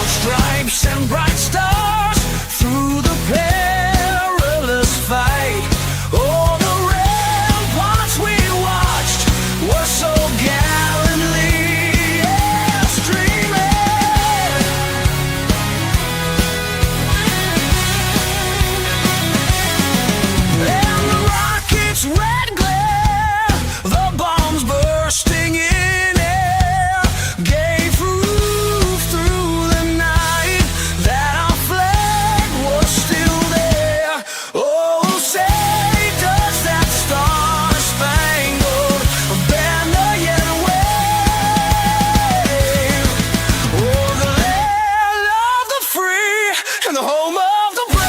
stripes and bright stars through the perilous fight. Oh, the ramparts we watched were so gallantly streaming. And the rockets' red glare, the bombs bursting in air, gave proof through the night that our flag was still there. Oh, say does that star-spangled banner yet wave? Oh, the land of the free and the home of the brave.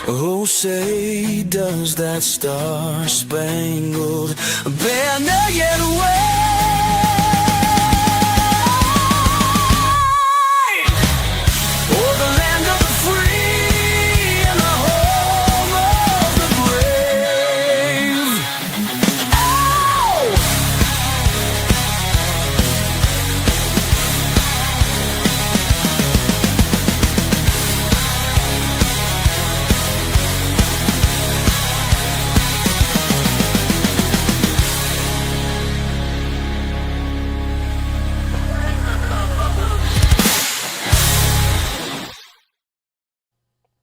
Oh. Oh, say does that star-spangled banner yet wave? Oh, the land of the free and the home of the brave. Oh!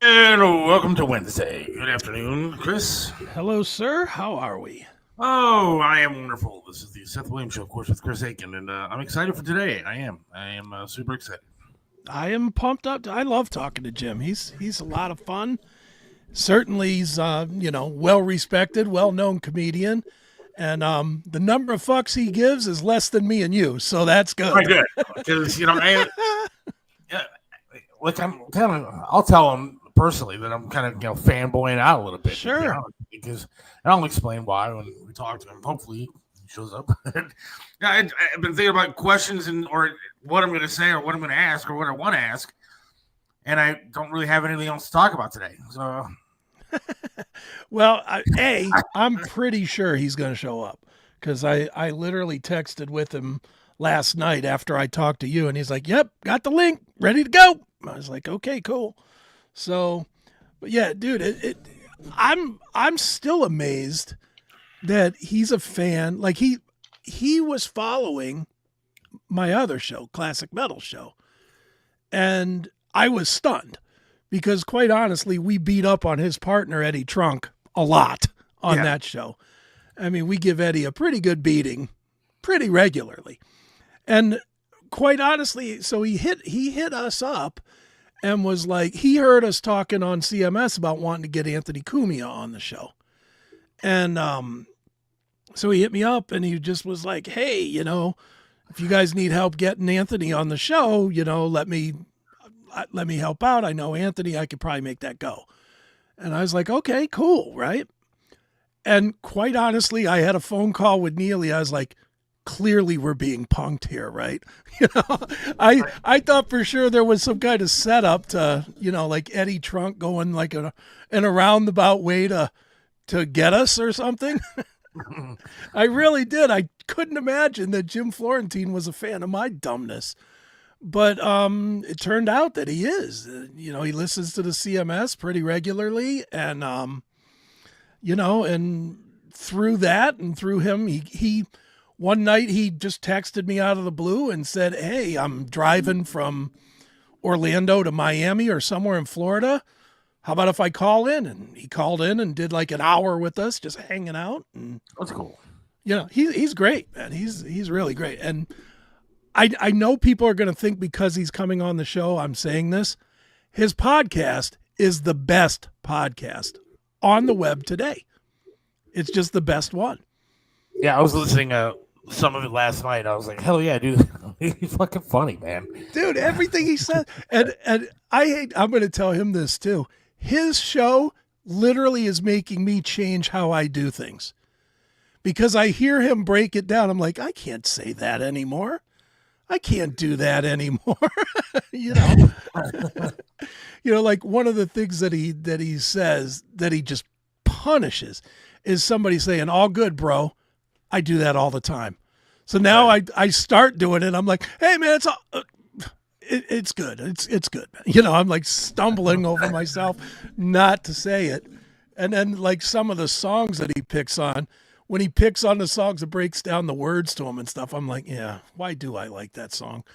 And welcome to Wednesday. Good afternoon, Chris. Hello, sir. How are we? Oh, I am wonderful. This is the Seth Williams Show, of course, with Chris Aiken, and I'm excited for today. I am super excited. I am pumped up. I love talking to Jim. He's a lot of fun. Certainly, he's well respected, well known comedian, and the number of fucks he gives is less than me and you, so that's good. Right, good, because I'll tell him personally that I'm kind of fanboying out a little bit. Sure. Because I'll explain why when we talk to him. Hopefully he shows up. I've been thinking about questions or what I'm going to say or what I'm going to ask or what I want to ask, and I don't really have anything else to talk about today. So, Well, I'm pretty sure he's going to show up because I literally texted with him last night after I talked to you, and he's like, "Yep, got the link, ready to go." I was like, "Okay, cool." So, but yeah, dude, I'm still amazed that he's a fan. Like he was following my other show, Classic Metal Show, and I was stunned because, quite honestly, we beat up on his partner Eddie Trunk a lot on that show. I mean, we give Eddie a pretty good beating, pretty regularly, and quite honestly, so he hit us up and was like, he heard us talking on CMS about wanting to get Anthony Cumia on the show. And so he hit me up and he just was like, "Hey, if you guys need help getting Anthony on the show, let me help out. I know Anthony, I could probably make that go." And I was like, "Okay, cool." Right. And quite honestly, I had a phone call with Neely. I was like, clearly we're being punked here, right? I thought for sure there was some kind of setup to, like Eddie Trunk going like an roundabout way to get us or something. I really did. I couldn't imagine that Jim Florentine was a fan of my dumbness. But it turned out that he is. He listens to the CMS pretty regularly, and and through that and through him, he one night he just texted me out of the blue and said, "Hey, I'm driving from Orlando to Miami or somewhere in Florida. How about if I call in?" And he called in and did like an hour with us, just hanging out. And that's cool. He's great, man. He's really great. And I know people are going to think because he's coming on the show, I'm saying this. His podcast is the best podcast on the web today. It's just the best one. Yeah, I was listening some of it last night. I was like, hell yeah, dude. He's fucking funny, man. Dude, everything he said. And I'm going to tell him this too. His show literally is making me change how I do things. Because I hear him break it down. I'm like, I can't say that anymore. I can't do that anymore. you know. Like one of the things that he says that he just punishes is somebody saying, "All good, bro." I do that all the time. So now I start doing it. I'm like, "Hey man, it's all it's good. It's good." I'm like stumbling over myself not to say it. And then like some of the songs that he picks on, when he picks on the songs and breaks down the words to them and stuff, I'm like, yeah, why do I like that song?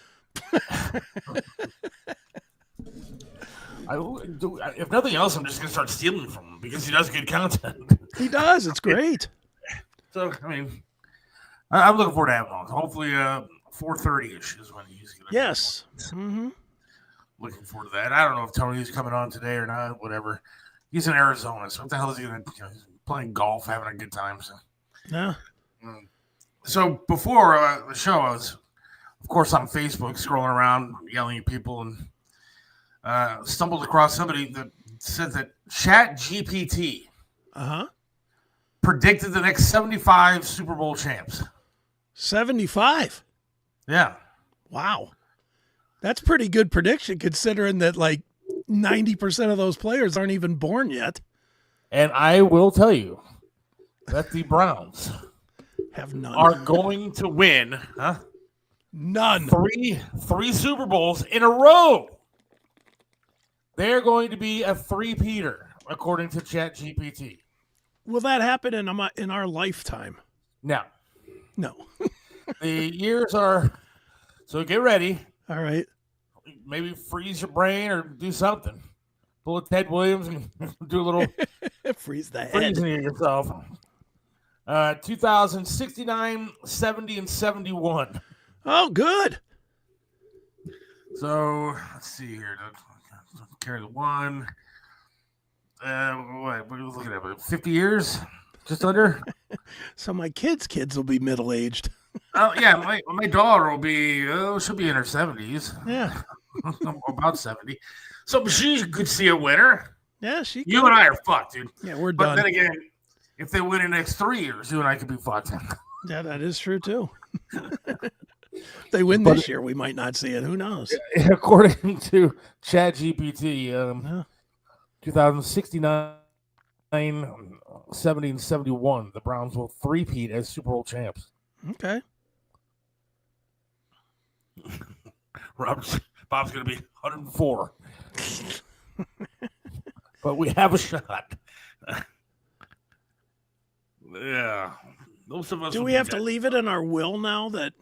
If nothing else, I'm just going to start stealing from him because he does good content. He does. It's great. So, I mean, I'm looking forward to having on. Hopefully, 4:30-ish is when he's going to. Yes. Mm-hmm. Looking forward to that. I don't know if Tony's coming on today or not, whatever. He's in Arizona, so what the hell is he going to do? He's playing golf, having a good time. So. Yeah. So before the show, I was, of course, on Facebook scrolling around, yelling at people, and stumbled across somebody that said that ChatGPT predicted the next 75 Super Bowl champs. 75? Yeah. Wow. That's pretty good prediction considering that like 90% of those players aren't even born yet. And I will tell you that the Browns have none. Are going to win none. Three Super Bowls in a row. They're going to be a three-peater, according to ChatGPT. Will that happen in our lifetime? No. The years are... So get ready. All right. Maybe freeze your brain or do something. Pull a Ted Williams and do a little... freeze the head. Freezing yourself. 2069, 70, and 71. Oh, good. So let's see here. Carry the one. What are you looking at? 50 years? Just under? So my kids will be middle-aged. Oh, yeah. My daughter will be, she'll be in her 70s. Yeah. About 70. So she could see a winner. Yeah, she could. You and I are fucked, dude. Yeah, we're done. But then again, if they win in the next 3 years, you and I could be fucked. Yeah, that is true, too. If they win this year, we might not see it. Who knows? According to ChatGPT, 2069, 70, and 71, the Browns will three-peat as Super Bowl champs. Okay. Bob's going to be 104. But we have a shot. Yeah. Most of us. Do we have to leave it in our will now that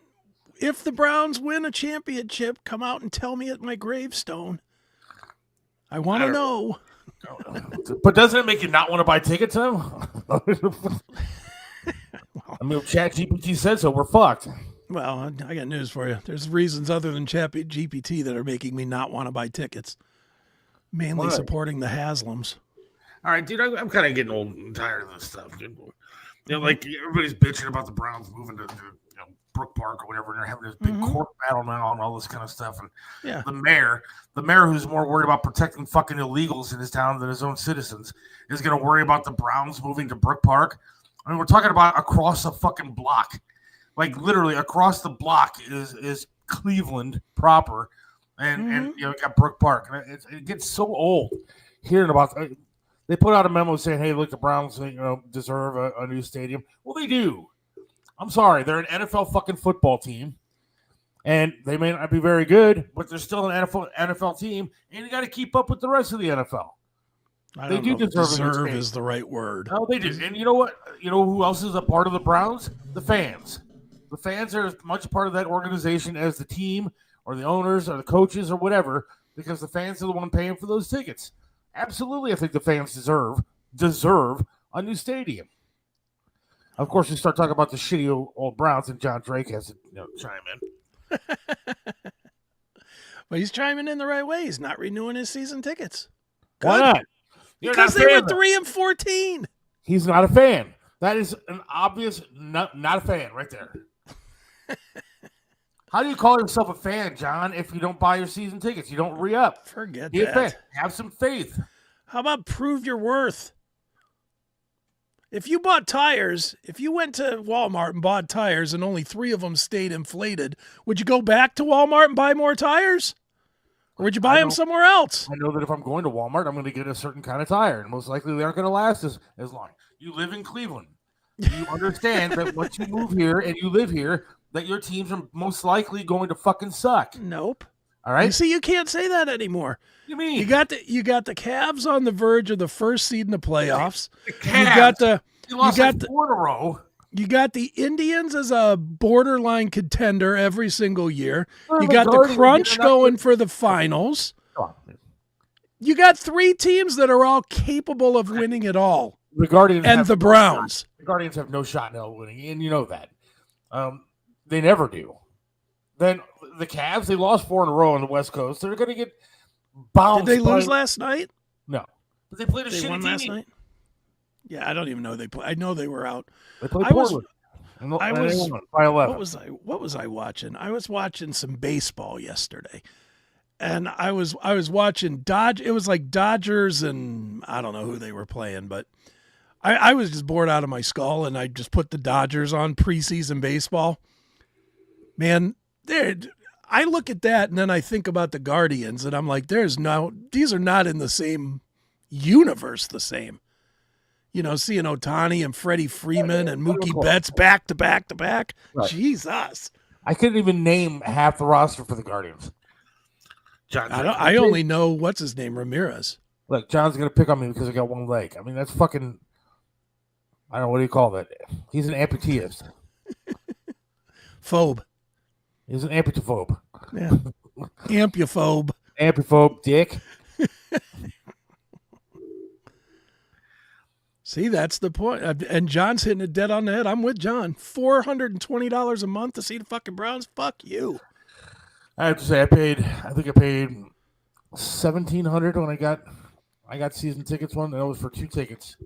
if the Browns win a championship, come out and tell me at my gravestone? I want to know. But doesn't it make you not want to buy tickets now? I mean, if ChatGPT said so, we're fucked. Well, I got news for you. There's reasons other than ChatGPT that are making me not want to buy tickets. Mainly supporting the Haslams. All right, dude, I'm kind of getting old and tired of this stuff, dude. Like everybody's bitching about the Browns moving to Brook Park or whatever, and they're having this big court battle now and all this kind of stuff. And the mayor who's more worried about protecting fucking illegals in his town than his own citizens, is going to worry about the Browns moving to Brook Park. I mean, we're talking about across a fucking block. Like literally across the block is Cleveland proper, and you got Brook Park. And it gets so old hearing about. They put out a memo saying, "Hey, look, the Browns deserve a new stadium." Well, they do. I'm sorry, they're an NFL fucking football team, and they may not be very good, but they're still an NFL team, and you got to keep up with the rest of the NFL. They do deserve is the right word. No, they do. And you know what? You know who else is a part of the Browns? The fans. The fans are as much a part of that organization as the team or the owners or the coaches or whatever, because the fans are the one paying for those tickets. Absolutely, I think the fans deserve a new stadium. Of course, we start talking about the shitty old Browns, and John Drake has to chime in. But he's chiming in the right way. He's not renewing his season tickets. Good. Why not? Because they were 3-14. He's not a fan. That is an obvious not a fan right there. How do you call yourself a fan, John, if you don't buy your season tickets? You don't re-up. Forget Be a fan. that. Have some faith. How about prove your worth? If you bought tires, if you went to Walmart and bought tires and only 3 of them stayed inflated, would you go back to Walmart and buy more tires? Or would you buy them somewhere else? I know that if I'm going to Walmart, I'm going to get a certain kind of tire, and most likely they aren't going to last as long. You live in Cleveland. You understand that once you move here and you live here, that your teams are most likely going to fucking suck. Nope. All right? You see, you can't say that anymore. What do you mean? You got the Cavs on the verge of the first seed in the playoffs. The Cavs, you lost got 4 in a row. You got the Indians as a borderline contender every single year. Well, You got the Crunch going for the finals. You got 3 teams that are all capable of winning it all. The Guardians and the Browns. The Guardians have no shot in hell winning, and you know that. They never do. Then the Cavs, they lost 4 in a row on the West Coast. They're going to get bounced. Did they lose last night? No. But they played a They shitty won team. last night? Yeah, I don't even know they play. I know they were out. They played I was- Portland. I was- by 11. What was I watching? I was watching some baseball yesterday. And I was watching it was like Dodgers and I don't know who they were playing, but I was just bored out of my skull and I just put the Dodgers on preseason baseball. Man, I look at that and then I think about the Guardians and I'm like, these are not in the same universe the same. You know, seeing Ohtani and Freddie Freeman and Mookie Betts back to back to back. Right. Jesus. I couldn't even name half the roster for the Guardians. I only know what's his name, Ramirez. Look, John's going to pick on me because I got one leg. I mean, that's fucking, I don't know, what do you call that? He's an amputeeist. Phobe. He's an amputophobe. Yeah. Ampuphobe. Ampuphobe, dick. See, that's the point. And John's hitting it dead on the head. I'm with John. $420 a month to see the fucking Browns? Fuck you. I have to say, I think I paid $1,700 when I got season tickets one, and it was for 2 tickets.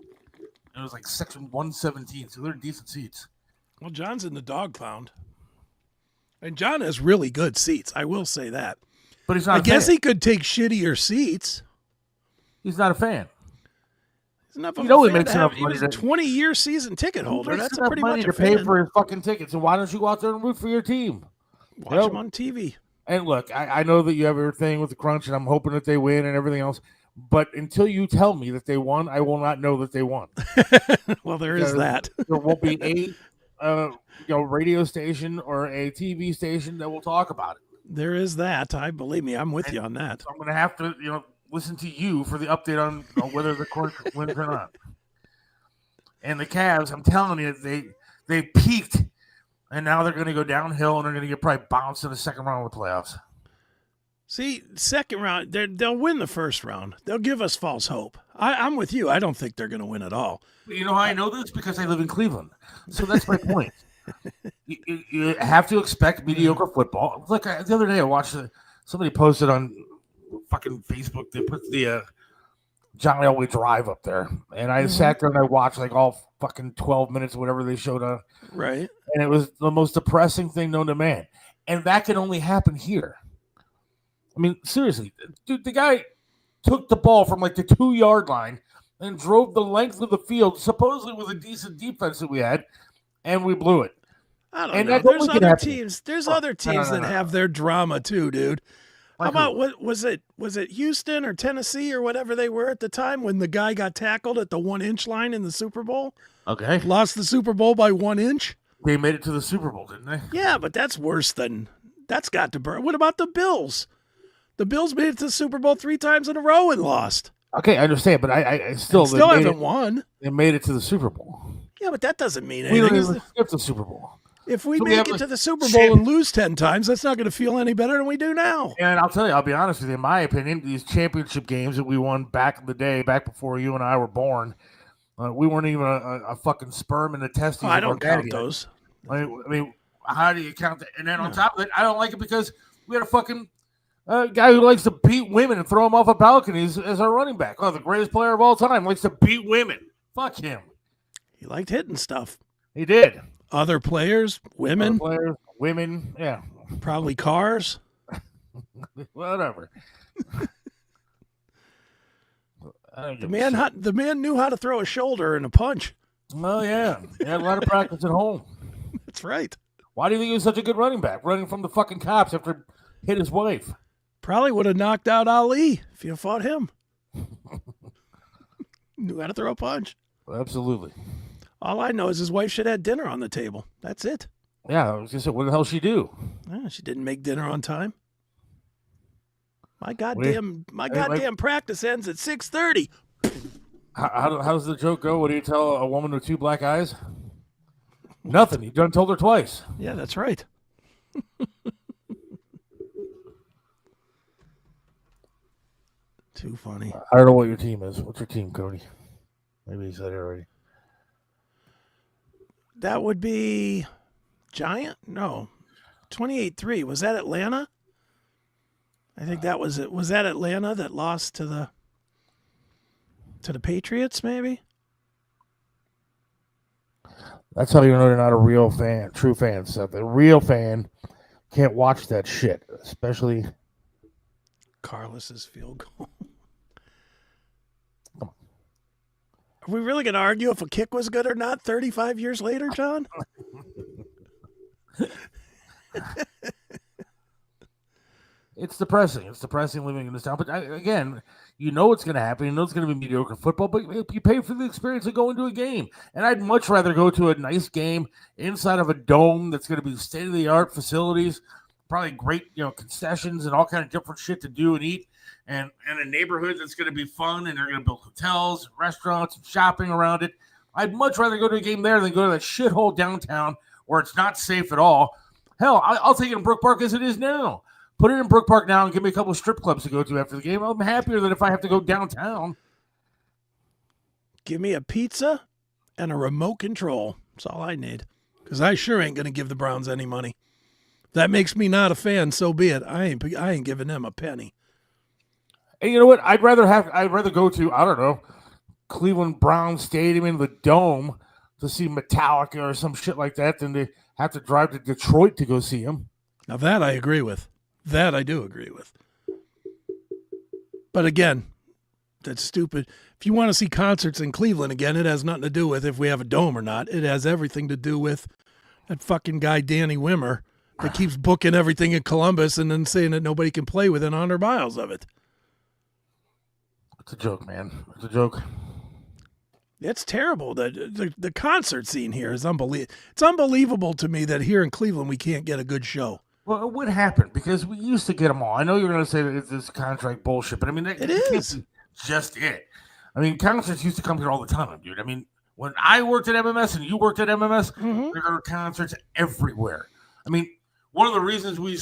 It was like section 117, so they're decent seats. Well, John's in the dog pound. And John has really good seats. I will say that. But he's not I a guess fan. he could take shittier seats. He's not a fan. He's enough You of know a he fan makes to have- enough He was money a to- 20-year season ticket holder. He makes That's enough pretty money much a to pay fan. for his fucking tickets, and why don't you go out there and root for your team? Watch him on TV. And look, I know that you have your thing with the Crunch, and I'm hoping that they win and everything else. But until you tell me that they won, I will not know that they won. Well, there is that. There won't be a radio station or a TV station that will talk about it. There is that. Believe me, I'm with you on that. So I'm going to have to, listen to you for the update on whether the Crunch wins or not. And the Cavs, I'm telling you, they peaked, and now they're going to go downhill, and they're going to get probably bounced in the second round of the playoffs. See, second round, they'll win the first round. They'll give us false hope. I'm with you. I don't think they're going to win at all. You know how I know this? Because I live in Cleveland. So that's my point. You have to expect mediocre football. Like the other day, I watched somebody posted on fucking Facebook. They put the John Elway Drive up there, and I sat there and I watched like all fucking 12 minutes, whatever they showed on. Right. And it was the most depressing thing known to man. And that can only happen here. I mean, seriously, dude, the guy took the ball from like the 2-yard line and drove the length of the field, supposedly with a decent defense that we had, and we blew it. I don't And know. that's There's only gonna other happen. teams. There's other teams that have their drama too, dude. How Like about who? what was it? Was it Houston or Tennessee or whatever they were at the time when the guy got tackled at the 1-inch line in the Super Bowl? Okay. Lost the Super Bowl by 1 inch? They made it to the Super Bowl, didn't they? Yeah, but that's worse than that's got to burn. What about the Bills? The Bills made it to the Super Bowl 3 times in a row and lost. Okay, I understand, but I still Still they made haven't it- won. They made it to the Super Bowl. Yeah, but that doesn't mean We anything. didn't even skip the Super Bowl. If we So we make have it a to the Super Bowl champ- and lose 10 times, that's not going to feel any better than we do now. And I'll tell you, I'll be honest with you, in my opinion, these championship games that we won back in the day, back before you and I were born, we weren't even a fucking sperm in the testes. Oh, I of our don't count daddy. those. I mean, how do you count that? And then on top of it, I don't like it because we had a fucking guy who likes to beat women and throw them off of balconies as our running back. Oh, the greatest player of all time likes to beat women. Fuck him. He liked hitting stuff. He did. Other players, women. Other players, women, yeah. Probably cars. Whatever. The man knew how to throw a shoulder and a punch. Oh, yeah. He had a lot of practice at home. That's right. Why do you think he was such a good running back, running from the fucking cops after he hit his wife? Probably would have knocked out Ali if you fought him. Knew how to throw a punch. Absolutely. All I know is his wife should have had dinner on the table. That's it. Yeah, I was going to say, what the hell she do? She didn't make dinner on time. My goddamn practice ends at 6:30. How does the joke go? What do you tell a woman with 2 black eyes? Nothing. You done told her twice. Yeah, that's right. Too funny. I don't know what your team is. What's your team, Cody? Maybe he said it already. That would be Giant? No. 28-3. Was that Atlanta? I think that was it. Was that Atlanta that lost to the Patriots, maybe? That's how you know they're not a real fan, true fan, Seth. A real fan can't watch that shit, especially Carlos's field goal. Are we really going to argue if a kick was good or not 35 years later, John? It's depressing. It's depressing living in this town. But again, you know it's going to happen. You know it's going to be mediocre football, but you pay for the experience of going to a game. And I'd much rather go to a nice game inside of a dome that's going to be state-of-the-art facilities, probably great, concessions and all kind of different shit to do and eat, and a neighborhood that's going to be fun, and they're going to build hotels, restaurants, and shopping around it. I'd much rather go to a game there than go to that shithole downtown where it's not safe at all. Hell, I'll take it in Brook Park as it is now. Put it in Brook Park now and give me a couple of strip clubs to go to after the game. I'm happier than if I have to go downtown. Give me a pizza and a remote control. That's all I need. Because I sure ain't going to give the Browns any money. If that makes me not a fan, so be it. I ain't giving them a penny. And you know what? I'd rather go to, I don't know, Cleveland Browns Stadium in the Dome to see Metallica or some shit like that than to have to drive to Detroit to go see them. Now that I agree with. That I do agree with. But again, that's stupid. If you want to see concerts in Cleveland again, it has nothing to do with if we have a dome or not. It has everything to do with that fucking guy, Danny Wimmer, that keeps booking everything in Columbus and then saying that nobody can play within 100 miles of it. It's a joke, man. It's a joke. It's terrible. The concert scene here is unbelievable. It's unbelievable to me that here in Cleveland we can't get a good show. Well, what happened? Because we used to get them all. I know you're going to say that it's this contract bullshit, but I mean, it is just it. I mean, concerts used to come here all the time, dude. I mean, when I worked at MMS and you worked at MMS, there were concerts everywhere. I mean, one of the reasons we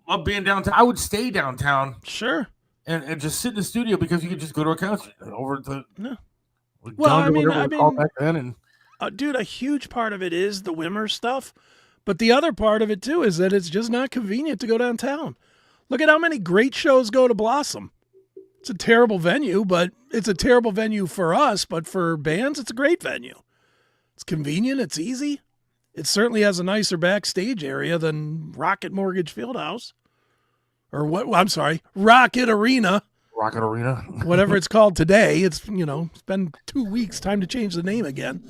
love being downtown, I would stay downtown. Sure. And just sit in the studio because you could just go to a concert over the. No. Well, I mean, back then dude, a huge part of it is the Wimmer stuff. But the other part of it, too, is that it's just not convenient to go downtown. Look at how many great shows go to Blossom. It's a terrible venue, but it's a terrible venue for us. But for bands, it's a great venue. It's convenient. It's easy. It certainly has a nicer backstage area than Rocket Mortgage Fieldhouse. Or what? I'm sorry, Rocket Arena. Rocket Arena. Whatever it's called today. It's been 2 weeks. Time to change the name again.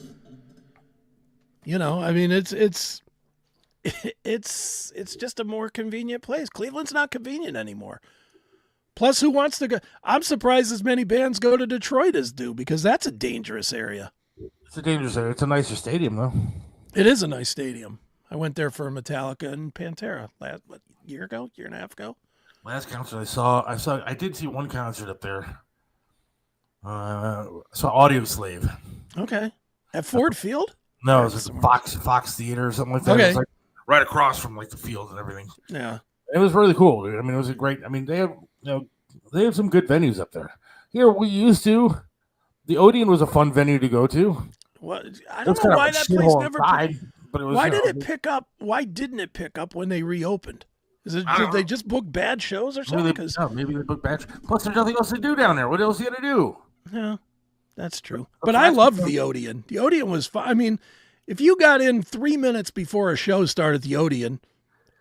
I mean, it's just a more convenient place. Cleveland's not convenient anymore. Plus, who wants to go? I'm surprised as many bands go to Detroit as do, because that's a dangerous area. It's a dangerous area. It's a nicer stadium, though. It is a nice stadium. I went there for Metallica and Pantera year and a half ago. Last concert I did see one concert up there. I saw Audio Slave. Okay. At Ford Field? No, it was Fox Theater or something like that. Okay. It was like right across from like the field and everything. Yeah. It was really cool, dude. I mean, it was a great. I mean, they have some good venues up there. Here we used to. The Odeon was a fun venue to go to. What? I don't know why that place never. But it was, why did it pick up? Why didn't it pick up when they reopened? Did they just book bad shows or something? Maybe they booked bad. Plus, there's nothing else to do down there. What else are you gonna do? Yeah, that's true. But I loved the Odeon. The Odeon was fun. I mean, if you got in 3 minutes before a show started at the Odeon,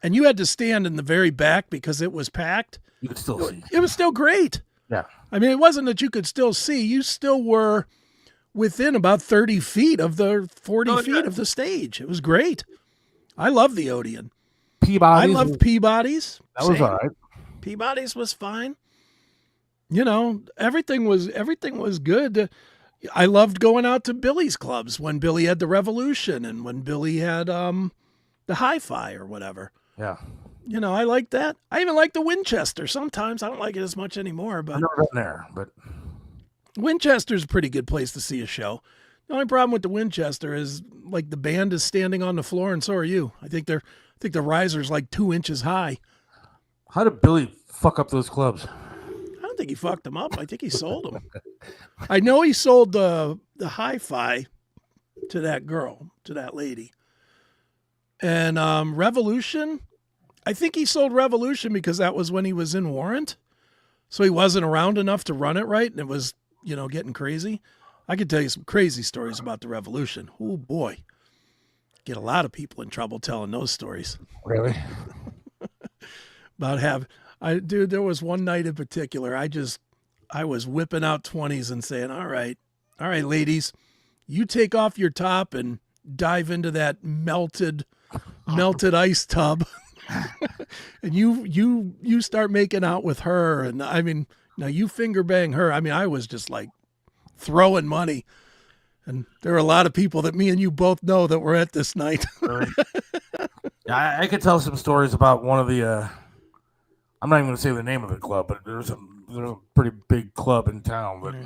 and you had to stand in the very back because it was packed. You could still see. It was still great. Yeah. I mean, it wasn't that you could still see. You still were within about 30 feet of the 40 feet of the stage. It was great. I love the Odeon. Peabody's. I loved Peabody's. That was Same. all right. Peabody's was fine. You know, everything was good. I loved going out to Billy's clubs when Billy had the Revolution and when Billy had the Hi-Fi or whatever. Yeah. You know, I like that. I even like the Winchester. Sometimes I don't like it as much anymore, but I've never been there, but Winchester's a pretty good place to see a show. The only problem with the Winchester is like the band is standing on the floor and so are you. I think the riser's like 2 inches high. how did Billy fuck up those clubs? I don't think he fucked them up. I think he sold them. I know he sold the Hi-Fi to that girl, to that lady. And Revolution, I think he sold Revolution because that was when he was in warrant. So he wasn't around enough to run it right, and it was, you know, getting crazy. I could tell you some crazy stories about the Revolution. Oh, boy. Get a lot of people in trouble telling those stories. Really? Dude, there was one night in particular, I was whipping out 20s and saying, all right, ladies, you take off your top and dive into that melted ice tub. And you start making out with her. And I mean, now you finger bang her. I mean, I was just like throwing money. And there are a lot of people that me and you both know that were at this night. Really? Yeah, I could tell some stories about one of the, I'm not even going to say the name of the club, but there's a pretty big club in town. But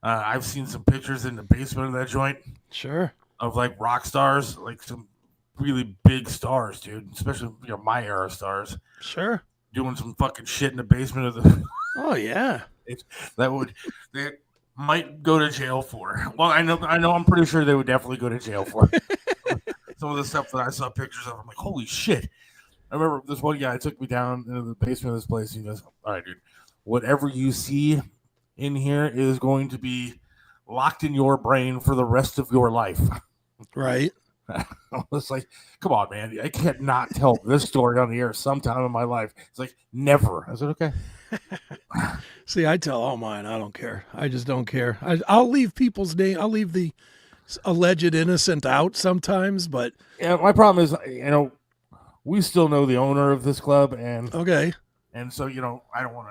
I've seen some pictures in the basement of that joint. Sure. Of like rock stars, like some really big stars, dude. Especially, you know, my era stars. Sure. Doing some fucking shit in the basement of the. Oh yeah. They might go to jail for. Well, I know. I'm pretty sure they would definitely go to jail for. Some of the stuff that I saw pictures of, I'm like, holy shit. I remember this one guy took me down into the basement of this place. And he goes, all right, dude, whatever you see in here is going to be locked in your brain for the rest of your life. Right. I was like, come on, man. I can't not tell this story on the air sometime in my life. It's like, never. I said, okay. See, I tell all mine. I don't care. I just don't care. I'll leave people's name. I'll leave the alleged innocent out sometimes, but yeah, my problem is, you know, we still know the owner of this club, and okay, and so, you know, I don't want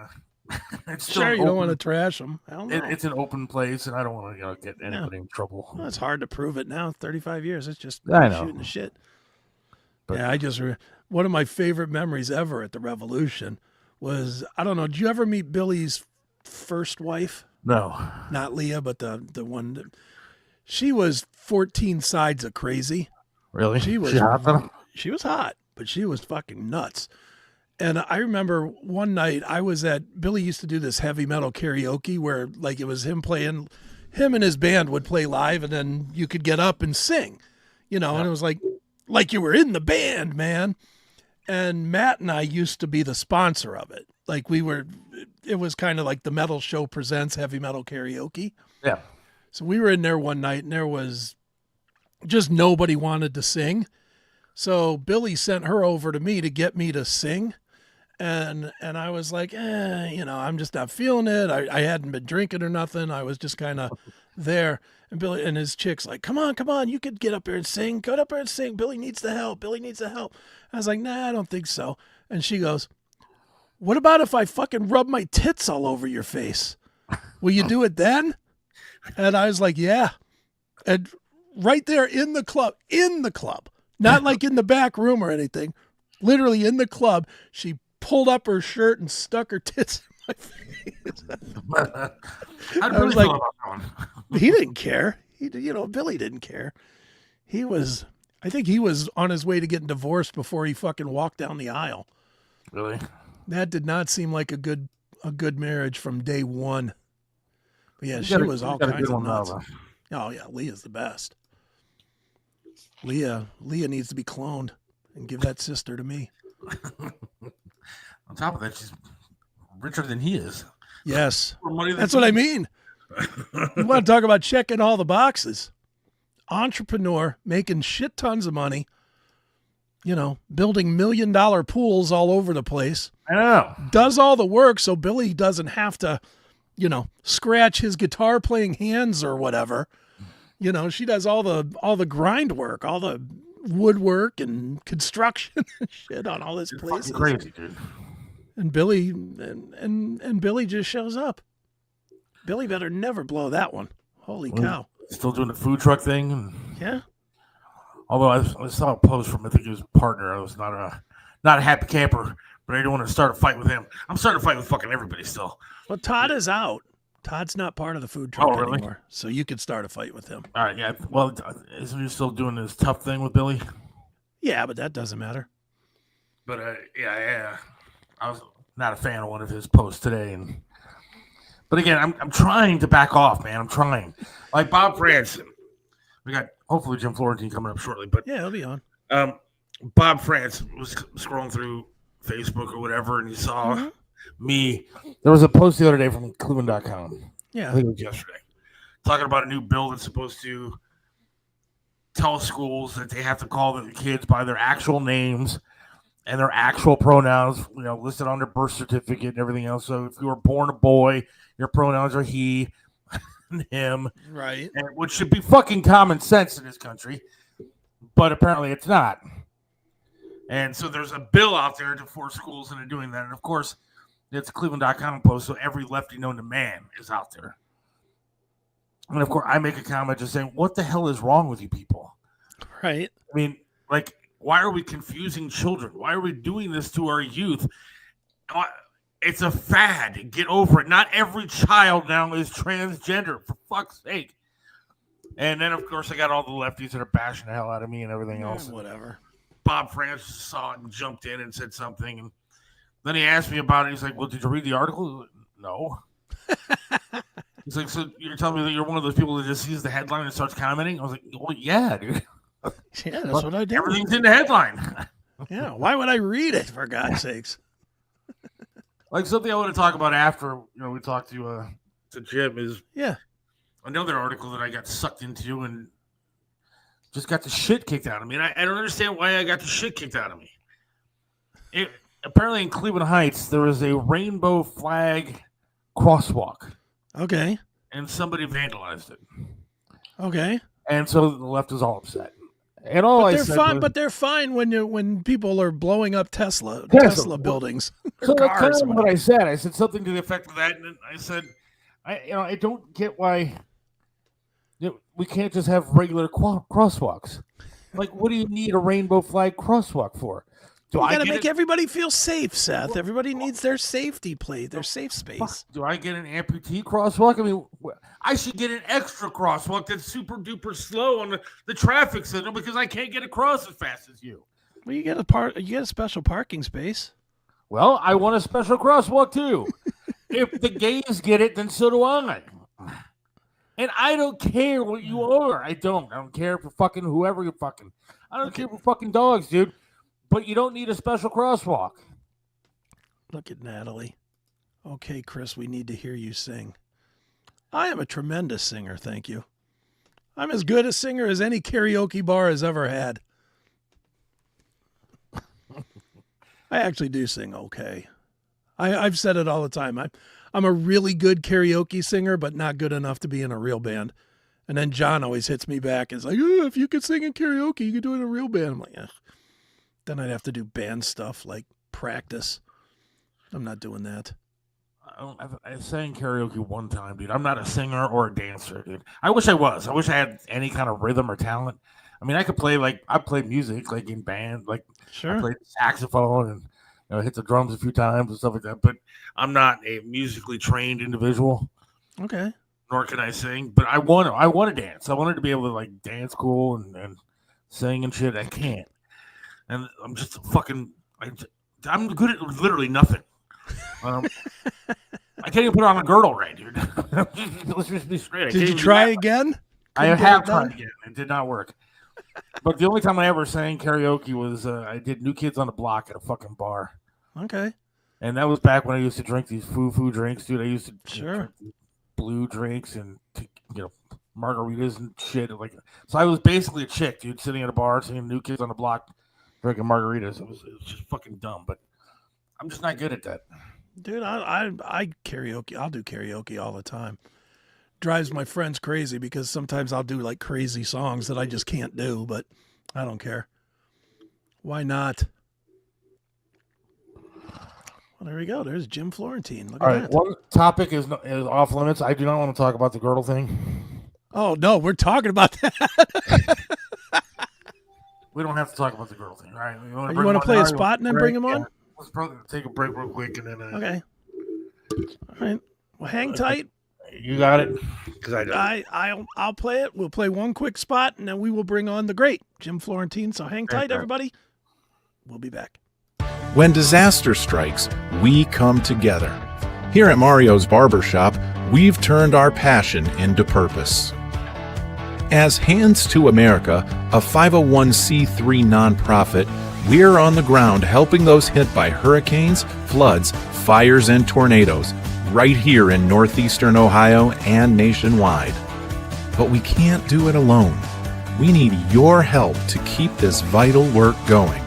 to. It's still sure, you don't want to trash them. It's an open place, and I don't want to, you know, get anybody in trouble. Well, it's hard to prove it now. 35 years, it's just I know. shooting the shit. But, yeah, one of my favorite memories ever at the Revolution was, I don't know, did you ever meet Billy's first wife? No, not Leah, but the one that, she was 14 sides of crazy. Really? She was hot, but she was fucking nuts. And I remember one night Billy used to do this heavy metal karaoke where like it was him and his band would play live and then you could get up and sing, you know, and it was like you were in the band, man. And Matt and I used to be the sponsor of it. Like it was kind of like the Metal Show presents heavy metal karaoke. Yeah. So we were in there one night and there was just nobody wanted to sing. So Billy sent her over to me to get me to sing. And I was like, you know, I'm just not feeling it. I hadn't been drinking or nothing. I was just kind of there. And Billy and his chick's like, come on. You could get up there and sing. Go up there and sing. Billy needs the help. I was like, nah, I don't think so. And she goes, what about if I fucking rub my tits all over your face? Will you do it then? And I was like, yeah. And right there in the club, not like in the back room or anything, literally in the club, she pulled up her shirt and stuck her tits in my face. I was like, he didn't care. Billy didn't care. I think he was on his way to getting divorced before he fucking walked down the aisle. Really? That did not seem like a good marriage from day one. But yeah, she was all kinds of nuts. Oh yeah, Leah's the best. Leah needs to be cloned and give that sister to me. On top of that, she's richer than he is. Yes, that's what I mean. You want to talk about checking all the boxes? Entrepreneur, making shit tons of money, building $1 million pools all over the place. I know. Does all the work so Billy doesn't have to, scratch his guitar playing hands or whatever. She does all the grind work, all the woodwork and construction and shit on all this places. Crazy, dude. And Billy and Billy just shows up. Billy better never blow that one. Holy cow. Still doing the food truck thing. Yeah. Although I saw a post from, I think his partner. I was not a happy camper, but I didn't want to start a fight with him. I'm starting to fight with fucking everybody still. Well, Todd is out. Todd's not part of the food truck really? anymore. So you could start a fight with him. All right, yeah. Well, isn't he still doing this tough thing with Billy? Yeah, but that doesn't matter. But yeah. I was not a fan of one of his posts today, but again, I'm trying to back off, man. I'm trying. Like Bob Franson, we got hopefully Jim Florentine coming up shortly, but yeah, he'll be on. Bob Franson was scrolling through Facebook or whatever, and he saw me. There was a post the other day from Cleveland.com. Yeah, I think it was yesterday, talking about a new bill that's supposed to tell schools that they have to call the kids by their actual names and their actual pronouns, listed on their birth certificate and everything else. So if you were born a boy, your pronouns are he and him. Right. Which should be fucking common sense in this country. But apparently it's not. And so there's a bill out there to force schools into doing that. And of course, it's a Cleveland.com post, so every lefty known to man is out there. And of course, I make a comment just saying, what the hell is wrong with you people? Right. I mean, like, why are we confusing children? Why are we doing this to our youth? It's a fad. Get over it. Not every child now is transgender, for fuck's sake. And then, of course, I got all the lefties that are bashing the hell out of me and everything else. Whatever. Bob Francis saw it and jumped in and said something. And then he asked me about it. He's like, well, did you read the article? No. He's like, so you're telling me that you're one of those people that just sees the headline and starts commenting? I was like, well, yeah, dude. Yeah, that's what I do. Everything's in the headline. Yeah, why would I read it, for God's sakes? Like, something I want to talk about after, we talked to Jim is another article that I got sucked into and just got the shit kicked out of me. And I don't understand why I got the shit kicked out of me. Apparently in Cleveland Heights, there was a rainbow flag crosswalk. Okay. And somebody vandalized it. Okay. And so the left is all upset. And all I said was, but they're fine when people are blowing up Tesla buildings. So that's kind cars, of what I said. I said something to the effect of that, and I said, I don't get why we can't just have regular crosswalks. Like, what do you need a rainbow flag crosswalk for? You got to make everybody feel safe, Seth. Everybody needs their safety plate, their safe space. Do I get an amputee crosswalk? I mean, I should get an extra crosswalk that's super duper slow on the traffic signal because I can't get across as fast as you. Well, you get a special parking space. Well, I want a special crosswalk too. If the gays get it, then so do I. And I don't care what you are. I don't care for fucking whoever you're fucking. I don't care for fucking dogs, dude. But you don't need a special crosswalk. Look at Natalie. Okay, Chris, we need to hear you sing. I am a tremendous singer, thank you. I'm as good a singer as any karaoke bar has ever had. I actually do sing okay. I've said it all the time. I'm a really good karaoke singer, but not good enough to be in a real band. And then John always hits me back. It's like, oh, if you could sing in karaoke, you could do it in a real band. I'm like, then I'd have to do band stuff like practice. I'm not doing that. I sang karaoke one time, dude. I'm not a singer or a dancer, dude. I wish I was. I wish I had any kind of rhythm or talent. I mean, I could play I played music like in band, like sure. I played saxophone and hit the drums a few times and stuff like that. But I'm not a musically trained individual. Okay. Nor can I sing. But I want to dance. I wanted to be able to like dance cool and sing and shit. I can't. And I'm just I'm good at literally nothing. I can't even put on a girdle right, dude. Let's just be straight. Did you try again? I have tried again. It did not work. But the only time I ever sang karaoke was I did New Kids on the Block at a fucking bar. Okay. And that was back when I used to drink these foo drinks, dude. I used to sure drink blue drinks and margaritas and shit. So I was basically a chick, dude, sitting at a bar singing New Kids on the Block Drinking margaritas. It was just fucking dumb, but I'm just not good at that. Dude, I karaoke. I'll do karaoke all the time. Drives my friends crazy because sometimes I'll do like crazy songs that I just can't do, but I don't care. Why not? Well, there we go. There's Jim Florentine. Look All at right, that. one topic is off limits. I do not want to talk about the girdle thing. Oh no, we're talking about that. We don't have to talk about the girdle thing. All right, You want to play a spot and then bring him on? Let's probably take a break real quick and then. Okay. All right. Well, hang tight. You got it. Because I don't. I'll play it. We'll play one quick spot and then we will bring on the great Jim Florentine. So hang tight, everybody. We'll be back. When disaster strikes, we come together. Here at Mario's Barbershop, we've turned our passion into purpose. As Hands to America, a 501c3 nonprofit, we're on the ground helping those hit by hurricanes, floods, fires, and tornadoes, right here in northeastern Ohio and nationwide. But we can't do it alone. We need your help to keep this vital work going.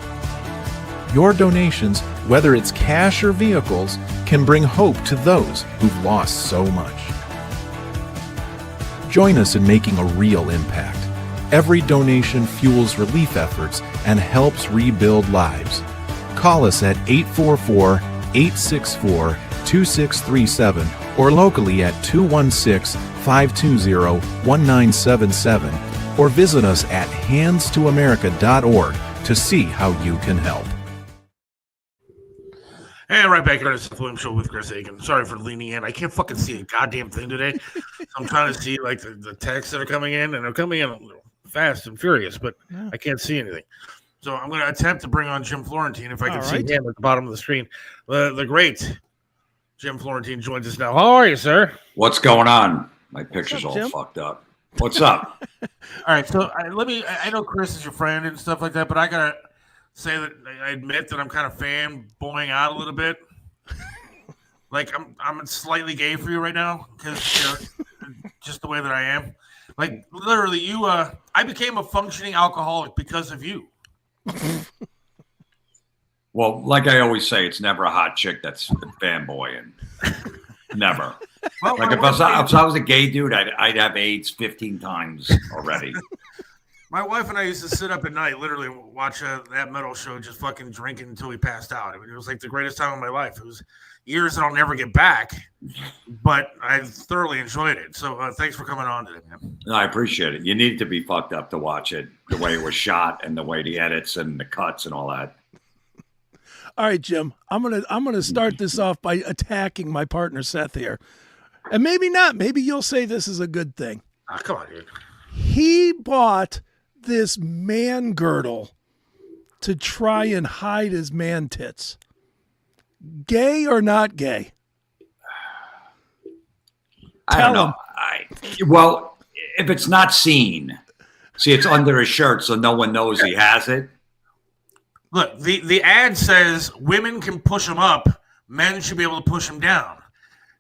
Your donations, whether it's cash or vehicles, can bring hope to those who've lost so much. Join us in making a real impact. Every donation fuels relief efforts and helps rebuild lives. Call us at 844-864-2637 or locally at 216-520-1977 or visit us at handstoamerica.org to see how you can help. Hey, right back here on the Seth Williams Show with Chris Aiken. Sorry for leaning in. I can't fucking see a goddamn thing today. I'm trying to see like the texts that are coming in, and they're coming in a little fast and furious, but I can't see anything. So I'm going to attempt to bring on Jim Florentine if I can see him at the bottom of the screen. The great Jim Florentine joins us now. How are you, sir? What's going on? My picture's all Jim? fucked up. What's up? All right, so I know Chris is your friend and stuff like that, but I got to say that I admit that I'm kind of fanboying out a little bit. Like I'm slightly gay for you right now because just the way that I am. Like literally, I became a functioning alcoholic because of you. Well, like I always say, it's never a hot chick that's fanboying. Never. Well, Like if I was a gay dude, I'd have AIDS 15 times already. My wife and I used to sit up at night, literally watch that metal show, just fucking drinking until we passed out. I mean, it was like the greatest time of my life. It was years that I'll never get back, but I thoroughly enjoyed it. So thanks for coming on today, man. No, I appreciate it. You need to be fucked up to watch it, the way it was shot and the way the edits and the cuts and all that. All right, Jim. I'm gonna start this off by attacking my partner Seth here, and maybe not. Maybe you'll say this is a good thing. Ah, come on, dude. He bought this man girdle to try and hide his man tits. Gay or not gay? I don't know. Well, if it's not seen, see, it's under his shirt, so no one knows he has it. Look, the ad says women can push them up, men should be able to push them down.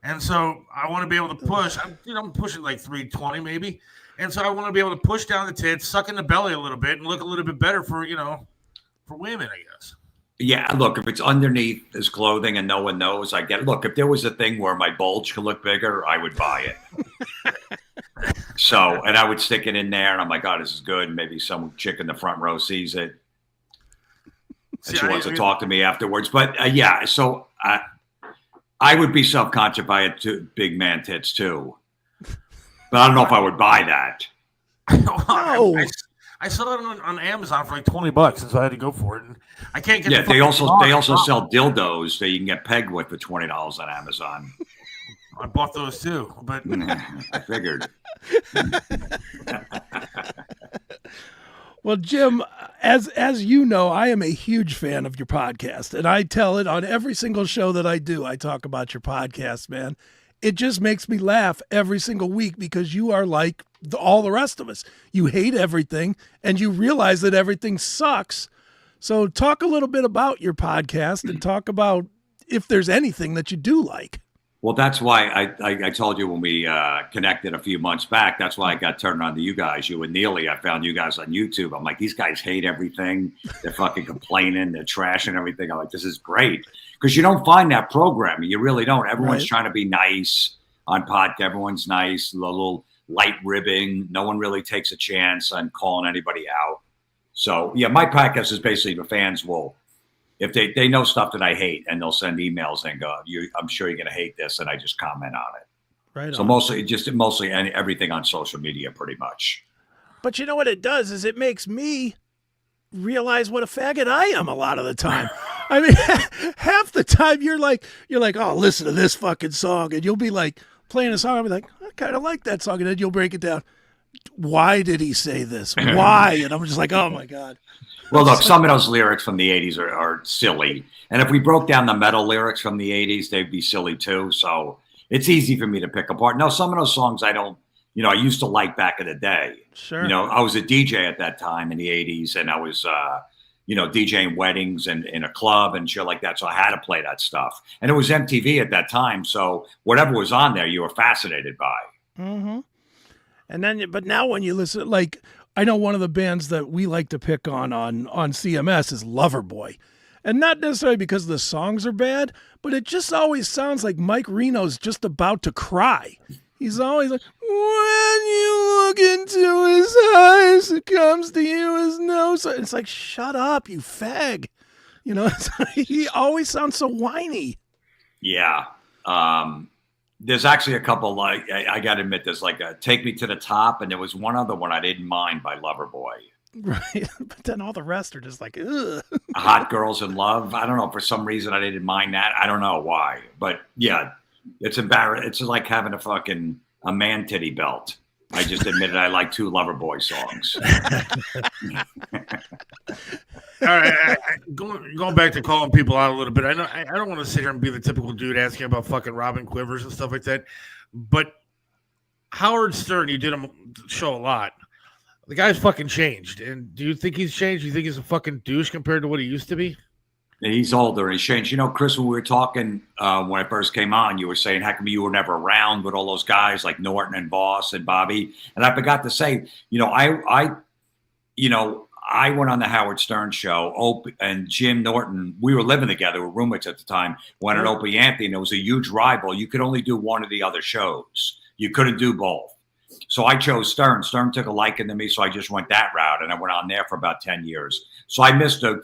And so I want to be able to push. I'm pushing like 320 maybe. And so I want to be able to push down the tits, suck in the belly a little bit, and look a little bit better for women, I guess. Yeah, look, if it's underneath his clothing and no one knows, I get it. Look, if there was a thing where my bulge could look bigger, I would buy it. And I would stick it in there, and I'm like, oh, this is good. Maybe some chick in the front row sees it. And she wants to talk to me afterwards. But so I would be self-conscious if I had two big man tits too. But I don't know if I would buy that. No. I saw it on Amazon for like $20, and so I had to go for it. And I can't get. Yeah, they also sell dildos that you can get pegged with for $20 on Amazon. I bought those too, but I figured. Well, Jim, as you know, I am a huge fan of your podcast, and I tell it on every single show that I do. I talk about your podcast, man. It just makes me laugh every single week because you are like all the rest of us. You hate everything, and you realize that everything sucks. So talk a little bit about your podcast and talk about if there's anything that you do like. Well, that's why I told you when we connected a few months back, that's why I got turned on to you guys, you and Neely. I found you guys on YouTube. I'm like, these guys hate everything. They're fucking complaining. They're trashing everything. I'm like, this is great. Because you don't find that programming. You really don't. Everyone's trying to be nice on podcast. Everyone's nice, a little light ribbing. No one really takes a chance on calling anybody out. So, yeah, my podcast is basically the fans will, if they know stuff that I hate, and they'll send emails and go, I'm sure you're going to hate this, and I just comment on it. Right. So mostly everything on social media, pretty much. But you know what it does is it makes me realize what a faggot I am a lot of the time. I mean, half the time you're like, oh, listen to this fucking song, and you'll be like playing a song. I'll be like, I kind of like that song, and then you'll break it down. Why did he say this? Why? And I'm just like, oh my God. Well, look, some of those lyrics from the 80s are silly. And if we broke down the metal lyrics from the 80s, they'd be silly too. So it's easy for me to pick apart. No, some of those songs I used to like back in the day. Sure. I was a DJ at that time in the 80s, and I was, DJing weddings and in a club and shit like that. So I had to play that stuff. And it was MTV at that time. So whatever was on there, you were fascinated by. Mm-hmm. But now when you listen, like, I know one of the bands that we like to pick on CMS is Loverboy. And not necessarily because the songs are bad, but it just always sounds like Mike Reno's just about to cry. He's always like, when you look into his eyes, it comes to you as no. So it's like, shut up, you fag. He always sounds so whiny. Yeah. There's actually a couple, like, I got to admit, there's like a Take Me to the Top, and there was one other one I didn't mind by Loverboy. Right. But then all the rest are just like, ugh. Hot Girls in Love. I don't know. For some reason, I didn't mind that. I don't know why. But yeah, it's embarrassing. It's like having a man titty belt. I just admitted I like 2 Loverboy songs. All right, going back to calling people out a little bit. I know I don't want to sit here and be the typical dude asking about fucking Robin Quivers and stuff like that, but Howard Stern, you did him show a lot. The guy's fucking changed, and do you think he's changed? Do you think he's a fucking douche compared to what he used to be? He's older and he's changed. Chris, when we were talking when I first came on, you were saying, how come you were never around with all those guys like Norton and Voss and Bobby? And I forgot to say, I went on the Howard Stern show, and Jim Norton, we were living together, we were roommates at the time, went on Opie Anthony, and it was a huge rival. You could only do one of the other shows. You couldn't do both. So I chose Stern. Stern took a liking to me, so I just went that route, and I went on there for about 10 years. So I missed the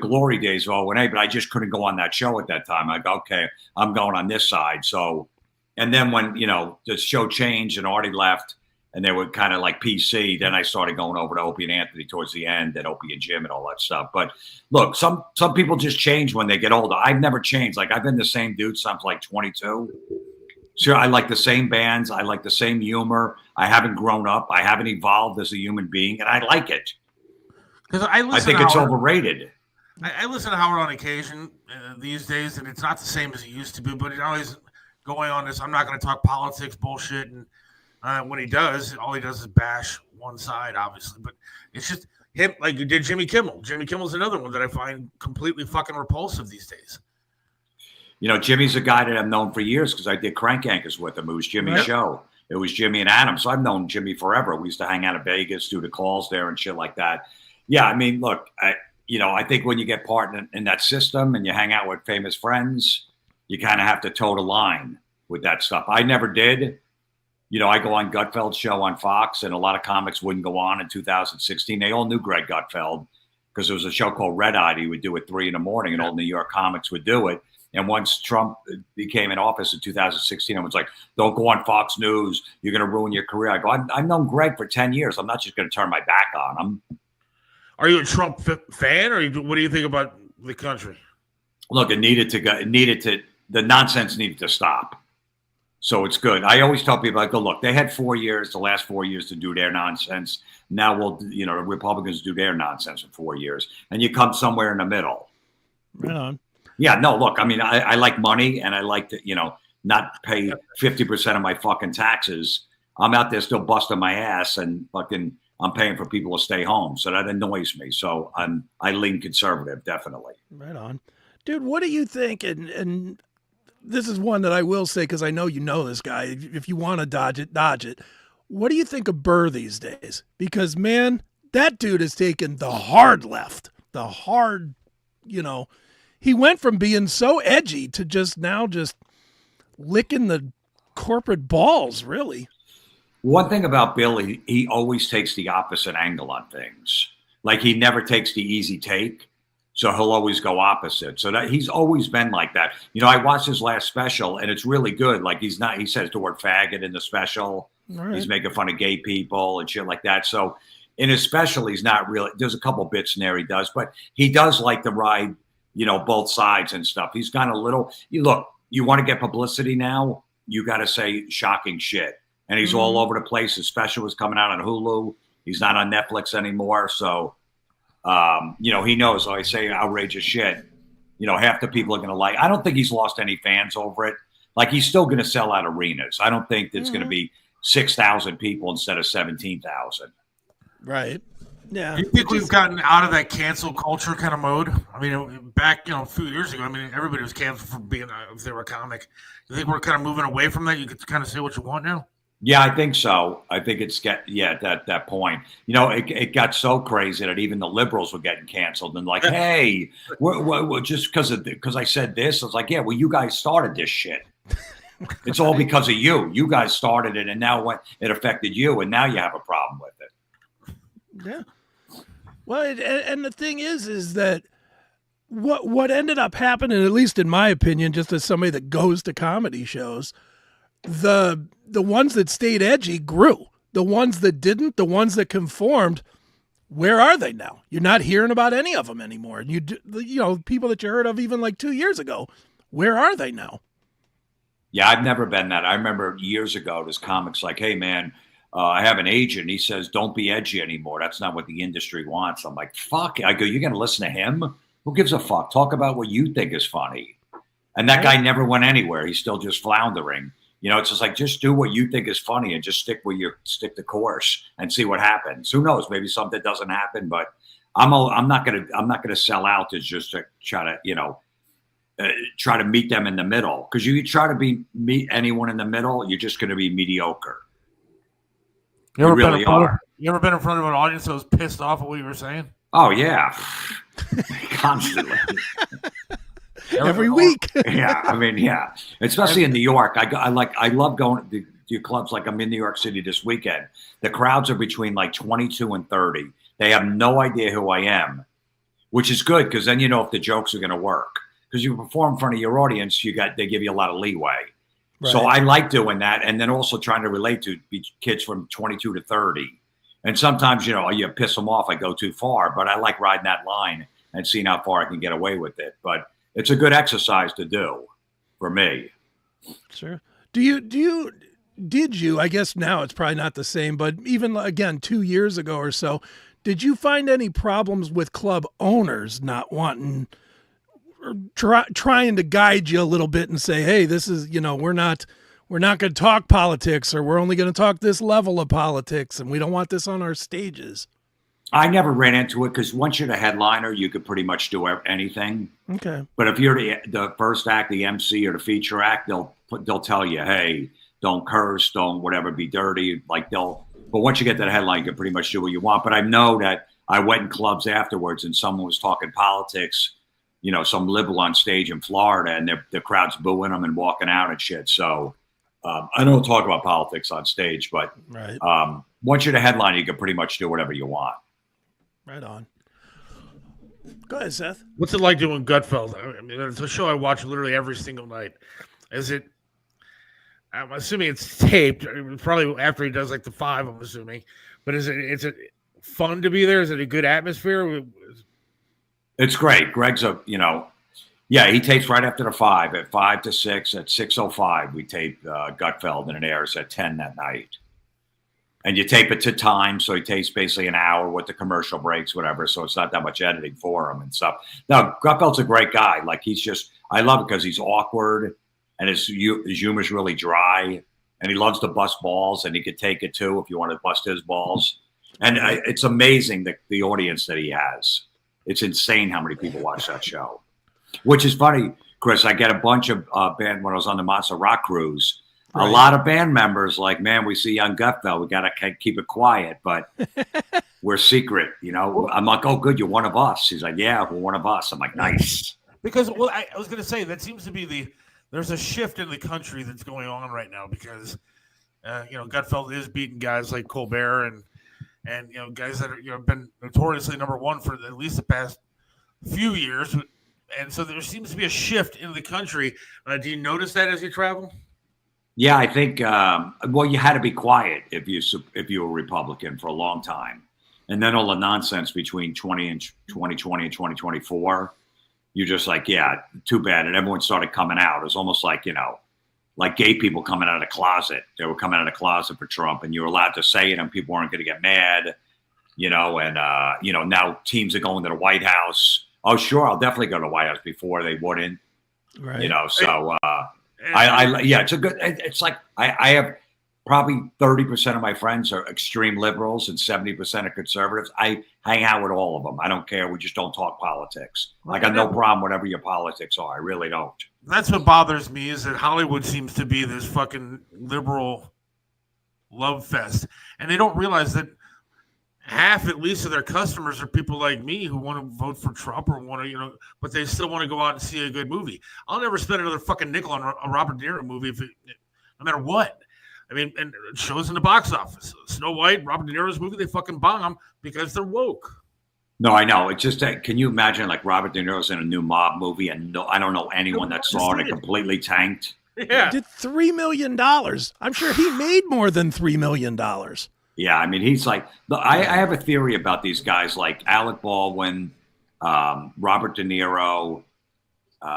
glory days of O&A, but I just couldn't go on that show at that time. I go, okay, I'm going on this side. So, and then when, the show changed and Artie left, and they were kind of like PC. Then I started going over to Opie and Anthony towards the end, and Opie and Jim and all that stuff. But look, some people just change when they get older. I've never changed. Like, I've been the same dude since like 22. So I like the same bands. I like the same humor. I haven't grown up. I haven't evolved as a human being, and I like it. Because I think it's overrated. I listen to Howard on occasion these days, and it's not the same as it used to be. But it always going on this, I'm not going to talk politics bullshit, and when he does, all he does is bash one side, obviously. But it's just him, like you did Jimmy Kimmel. Jimmy Kimmel's another one that I find completely fucking repulsive these days. Jimmy's a guy that I've known for years because I did Crank Anchors with him. It was Jimmy's show. It was Jimmy and Adam. So I've known Jimmy forever. We used to hang out in Vegas, do the calls there and shit like that. Yeah, I mean, look, I think when you get part in that system and you hang out with famous friends, you kind of have to toe the line with that stuff. I never did. I go on Gutfeld's show on Fox, and a lot of comics wouldn't go on in 2016. They all knew Greg Gutfeld because there was a show called Red Eye. He would do it 3 a.m, and all New York comics would do it. And once Trump became in office in 2016, I was like, don't go on Fox News. You're going to ruin your career. I go, I've known Greg for 10 years. I'm not just going to turn my back on him. Are you a Trump fan, or what do you think about the country? Look, the nonsense needed to stop. So it's good. I always tell people, I go, look, they had 4 years, the last 4 years to do their nonsense. Now the Republicans do their nonsense in 4 years. And you come somewhere in the middle. Right on. Yeah, no, look, I mean, I like money, and I like to, not pay 50% of my fucking taxes. I'm out there still busting my ass, and fucking I'm paying for people to stay home. So that annoys me. So I lean conservative, definitely. Right on. Dude, what do you think? And this is one that I will say because I know you know this guy. If you want to dodge it, dodge it. What do you think of Burr these days? Because, man, that dude has taken the hard left, the hard, he went from being so edgy to just licking the corporate balls, really. One thing about Billy, he always takes the opposite angle on things. Like he never takes the easy take. So he'll always go opposite. So that he's always been like that. I watched his last special and it's really good. Like he says the word faggot in the special. Right. He's making fun of gay people and shit like that. So in his special, he's not really, there's a couple bits in there he does, but he does like to ride, both sides and stuff. He's got a little, look, you want to get publicity now, you got to say shocking shit. And he's all over the place. His special was coming out on Hulu. He's not on Netflix anymore. So, he knows. So I say outrageous shit. Half the people are going to like. I don't think he's lost any fans over it. Like he's still going to sell out arenas. I don't think it's going to be 6,000 people instead of 17,000. Right. Yeah. Do you think we've gotten out of that cancel culture kind of mode? I mean, back a few years ago, everybody was canceled for being if they were a comic. You think we're kind of moving away from that? You could kind of say what you want now. Yeah, I think so. I think it's at that point. It got so crazy that even the liberals were getting canceled and like, hey, we're just because I said this. I was like, yeah, well, you guys started this shit. It's all because of you. You guys started it, and now it affected you, and now you have a problem with it. Yeah. Well, and the thing is that what ended up happening, at least in my opinion, just as somebody that goes to comedy shows, the ones that stayed edgy grew. The ones that didn't, the ones that conformed, where are they now? You're not hearing about any of them anymore. And people that you heard of even like 2 years ago, where are they now? Yeah, I've never been that. I remember years ago, this comic's like, hey, man, I have an agent. He says, don't be edgy anymore. That's not what the industry wants. I'm like, fuck. I go, you're going to listen to him? Who gives a fuck? Talk about what you think is funny. And that guy never went anywhere. He's still just floundering. It's just like, just do what you think is funny and just stick the course and see what happens. Who knows? Maybe something doesn't happen, but I'm not gonna sell out to just to try to, try to meet them in the middle. Cause you try to meet anyone in the middle, you're just going to be mediocre. You ever been in front of an audience that was pissed off at what you were saying? Oh yeah. Constantly. Every week. Yeah. Especially in New York. I love going to clubs. Like I'm in New York City this weekend. The crowds are between like 22 and 30. They have no idea who I am, which is good because then you know if the jokes are going to work. Because you perform in front of your audience, they give you a lot of leeway. Right. So I like doing that, and then also trying to relate to kids from 22 to 30. And sometimes you piss them off. I go too far, but I like riding that line and seeing how far I can get away with it. But it's a good exercise to do for me. Sure. Did you, I guess now it's probably not the same, but even again, 2 years ago or so, did you find any problems with club owners not wanting or trying to guide you a little bit and say, hey, this is, we're not going to talk politics, or we're only going to talk this level of politics, and we don't want this on our stages? I never ran into it because once you're the headliner, you could pretty much do anything. Okay. But if you're the first act, the MC, or the feature act, they'll tell you, hey, don't curse, don't whatever, be dirty. But once you get to the headline, you can pretty much do what you want. But I know that I went in clubs afterwards and someone was talking politics, some liberal on stage in Florida, and the crowd's booing them and walking out and shit. So I don't talk about politics on stage, but right. Once you're the headliner, you can pretty much do whatever you want. Right on. Go ahead, Seth. What's it like doing Gutfeld? It's a show I watch literally every single night. I'm assuming it's taped, probably after he does like the 5, I'm assuming. But is it fun to be there? Is it a good atmosphere? It's great. Greg's he tapes right after the 5, at 5 to 6, at 6:05 we tape Gutfeld, and it airs at 10 that night. And you tape it to time, so he takes basically an hour with the commercial breaks, whatever. So it's not that much editing for him and stuff. Now, Gutfeld's a great guy. Like I love it because he's awkward, and his humor's really dry, and he loves to bust balls, and he could take it too if you want to bust his balls. And it's amazing the audience that he has. It's insane how many people watch that show, which is funny Chris, I get a bunch of band when I was on the Monster Rock cruise. Right. A lot of band members like, man, we see young Gutfeld. We got to keep it quiet, but we're secret. You know, I'm like, oh, good, you're one of us. He's like, yeah, we're one of us. I'm like, nice. Because, well, I was going to say that seems to be there's a shift in the country that's going on right now because, Gutfeld is beating guys like Colbert and guys that are been notoriously number one for at least the past few years, and so there seems to be a shift in the country. Do you notice that as you travel? Yeah, I think. Well, you had to be quiet if you were Republican for a long time, and then all the nonsense between 2020 and 2024. You're just like, yeah, too bad, and everyone started coming out. It was almost like like gay people coming out of the closet. They were coming out of the closet for Trump, and you were allowed to say it, and people weren't going to get mad. And now teams are going to the White House. Oh, sure, I'll definitely go to the White House before they wouldn't. Right. So. It's a good. It's like I have probably 30% of my friends are extreme liberals and 70% are conservatives. I hang out with all of them. I don't care. We just don't talk politics. I got no problem whatever your politics are. I really don't. That's what bothers me is that Hollywood seems to be this fucking liberal love fest, and they don't realize that half at least of their customers are people like me who want to vote for Trump or want to, but they still want to go out and see a good movie. I'll never spend another fucking nickel on a Robert De Niro movie no matter what. I mean, and it shows in the box office. Snow White, Robert De Niro's movie, they fucking bomb because they're woke. No, I know. It's just that, can you imagine like Robert De Niro's in a new mob movie and I don't know anyone that saw it and completely tanked? Yeah. He did $3 million. I'm sure he made more than $3 million. Yeah, I mean, he's like, I have a theory about these guys like Alec Baldwin, Robert De Niro.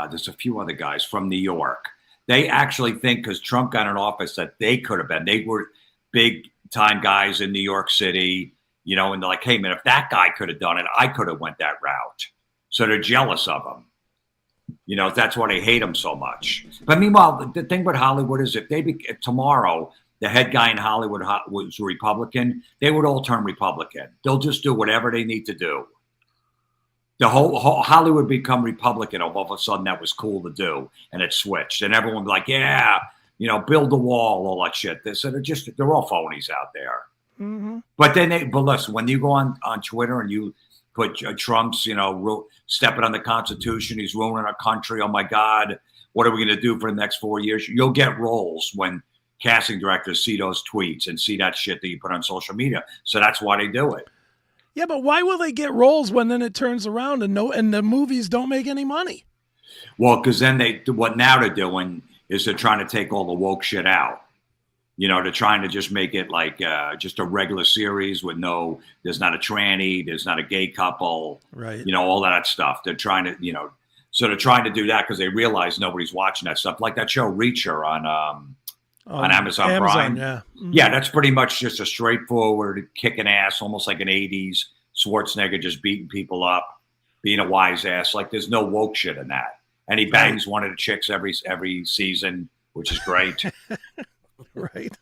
There's a few other guys from New York. They actually think because Trump got in office that they could have been. They were big time guys in New York City, and they're like, hey, man, if that guy could have done it, I could have went that route. So they're jealous of him. That's why they hate him so much. But meanwhile, the thing with Hollywood is if tomorrow the head guy in Hollywood was Republican, they would all turn Republican. They'll just do whatever they need to do. The whole Hollywood become Republican. All of a sudden, that was cool to do, and it switched. And everyone would be like, yeah, build the wall, all that shit. They're all phonies out there. Mm-hmm. But listen, when you go on Twitter and you put Trump's, stepping on the Constitution, he's ruining our country. Oh my God, what are we going to do for the next 4 years? You'll get rolls when casting directors see those tweets and see that shit that you put on social media. So that's why they do it. Yeah, but why will they get roles when then it turns around and the movies don't make any money? Well, because then what now they're doing is they're trying to take all the woke shit out. They're trying to just make it like just a regular series with there's not a tranny, there's not a gay couple, right? All that stuff. They're trying to, so they're trying to do that because they realize nobody's watching that stuff. Like that show Reacher on Amazon Prime. Yeah. Mm-hmm. Yeah, that's pretty much just a straightforward kicking ass, almost like an 80s Schwarzenegger just beating people up, being a wise ass. Like there's no woke shit in that. And he bangs one of the chicks every season, which is great. Right.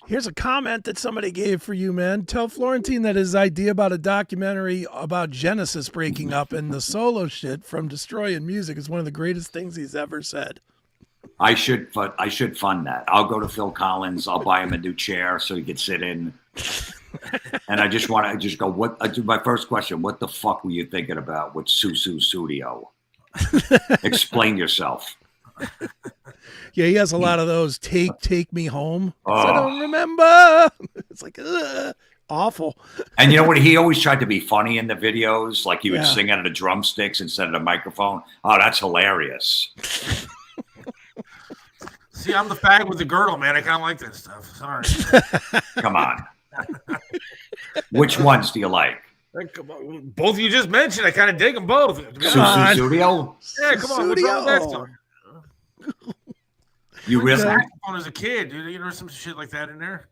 Here's a comment that somebody gave for you, man. Tell Florentine that his idea about a documentary about Genesis breaking up and the solo shit from Destroying Music is one of the greatest things he's ever said. I should fund that. I'll go to Phil Collins. I'll buy him a new chair so he can sit in. And I just want to go. My first question: what the fuck were you thinking about with Susu Studio? Explain yourself. Yeah, he has a lot of those. Take me home. I don't remember. It's like awful. And you know what? He always tried to be funny in the videos, like he would sing out of the drumsticks instead of the microphone. Oh, that's hilarious. See, I'm the fag with the girdle, man. I kind of like that stuff. Sorry. Come on. Which ones do you like? Both you just mentioned. I kind of dig them both. Susu Studio? Yeah, come on. What's wrong with that song? You really? Saxophone as a kid, dude. You know some shit like that in there.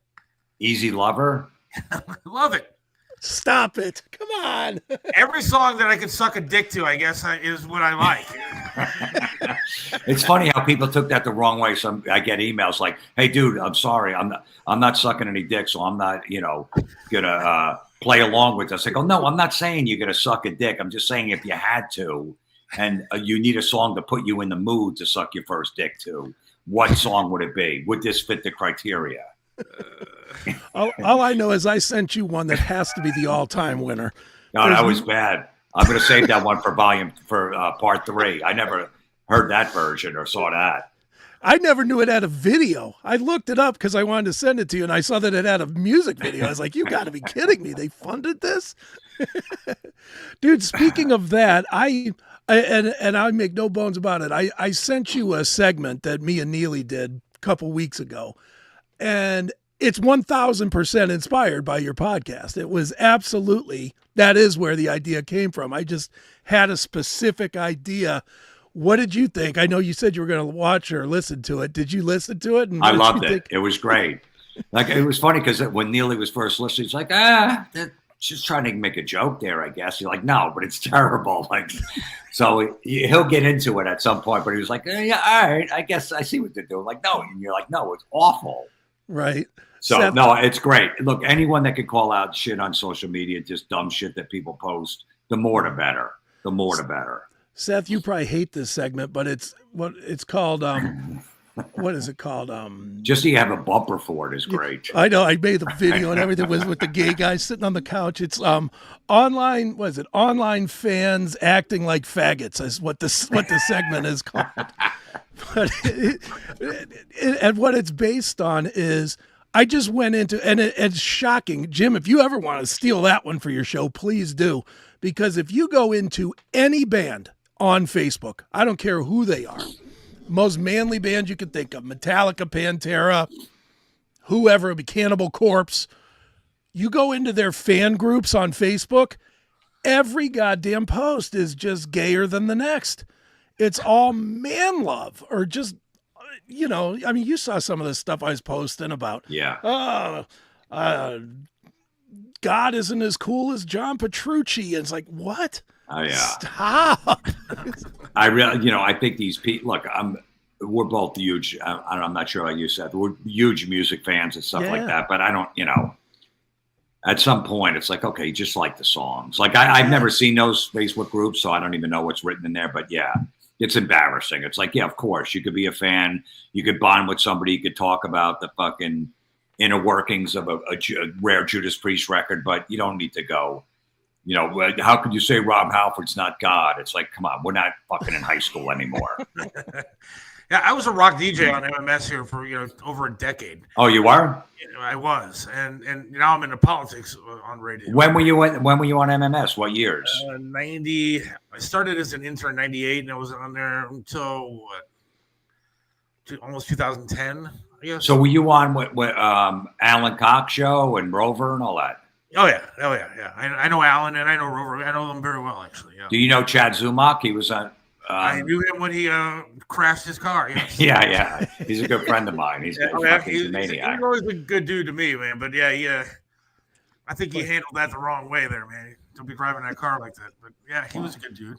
Easy Lover? Love it. Stop it. Come on. Every song that I can suck a dick to, I guess, is what I like. It's funny how people took that the wrong way. I get emails like, "Hey, dude, I'm sorry, I'm not sucking any dick, so I'm not, gonna play along with this." I go, "No, I'm not saying you're gonna suck a dick. I'm just saying if you had to, and you need a song to put you in the mood to suck your first dick to, what song would it be? Would this fit the criteria? All I know is I sent you one that has to be the all-time winner. No, that was bad. I'm going to save that one for part 3. I never heard that version or saw that. I never knew it had a video. I looked it up because I wanted to send it to you, and I saw that it had a music video. I was like, you got to be kidding me. They funded this? Dude, speaking of that, I make no bones about it. I sent you a segment that me and Neely did a couple weeks ago, and it's 1000% inspired by your podcast. It was absolutely, that is where the idea came from. I just had a specific idea. What did you think? I know you said you were going to watch or listen to it. Did you listen to it? And I loved it. It was great. Like, it was funny because when Neely was first listening, he's like, she's trying to make a joke there, I guess. You're like, no, but it's terrible. Like, so he'll get into it at some point, but he was like, yeah, all right, I guess I see what they're doing. Like, no, and you're like, no, it's awful. Right. So, Seth, no, it's great. Look, anyone that could call out shit on social media, just dumb shit that people post, the more the better. The more the better. Seth, you probably hate this segment, but it's called, what is it called? Just so you have a bumper for it is great. I know. I made the video and everything was with the gay guy sitting on the couch. It's online. What is it? Online fans acting like faggots is what the segment is called. But and what it's based on is, I just went into, and it's shocking. Jim, if you ever want to steal that one for your show, please do. Because if you go into any band on Facebook, I don't care who they are, most manly band you can think of, Metallica, Pantera, whoever, Cannibal Corpse, you go into their fan groups on Facebook, every goddamn post is just gayer than the next. It's all man love or just, you know, I mean, you saw some of the stuff I was posting about. Yeah. God isn't as cool as John Petrucci. And it's like, what? Oh, yeah. Stop. I think these people, look, we're both huge. I'm not sure about you, Seth. We're huge music fans and stuff like that. But I don't, at some point it's like, okay, just like the songs. Like I've never seen those Facebook groups, so I don't even know what's written in there. But yeah, it's embarrassing. It's like, yeah, of course you could be a fan. You could bond with somebody. You could talk about the fucking inner workings of a rare Judas Priest record, but you don't need to go, how could you say Rob Halford's not God? It's like, come on, we're not fucking in high school anymore. Yeah, I was a rock DJ on MMS here for over a decade. Oh, you are? I was, and now I'm into politics on radio. When were you on MMS? What years? 90. I started as an intern in 98, and I was on there until almost 2010. I guess. So were you on what Alan Cox show and Rover and all that? Oh yeah. I know Alan and I know Rover. I know them very well, actually. Yeah. Do you know Chad Zumach? He was on. I knew him when he crashed his car. Yes. Yeah. He's a good friend of mine. He's a maniac. He's always a good dude to me, man. But yeah, I think he handled that the wrong way there, man. Don't be driving that car like that. But yeah, he was a good dude.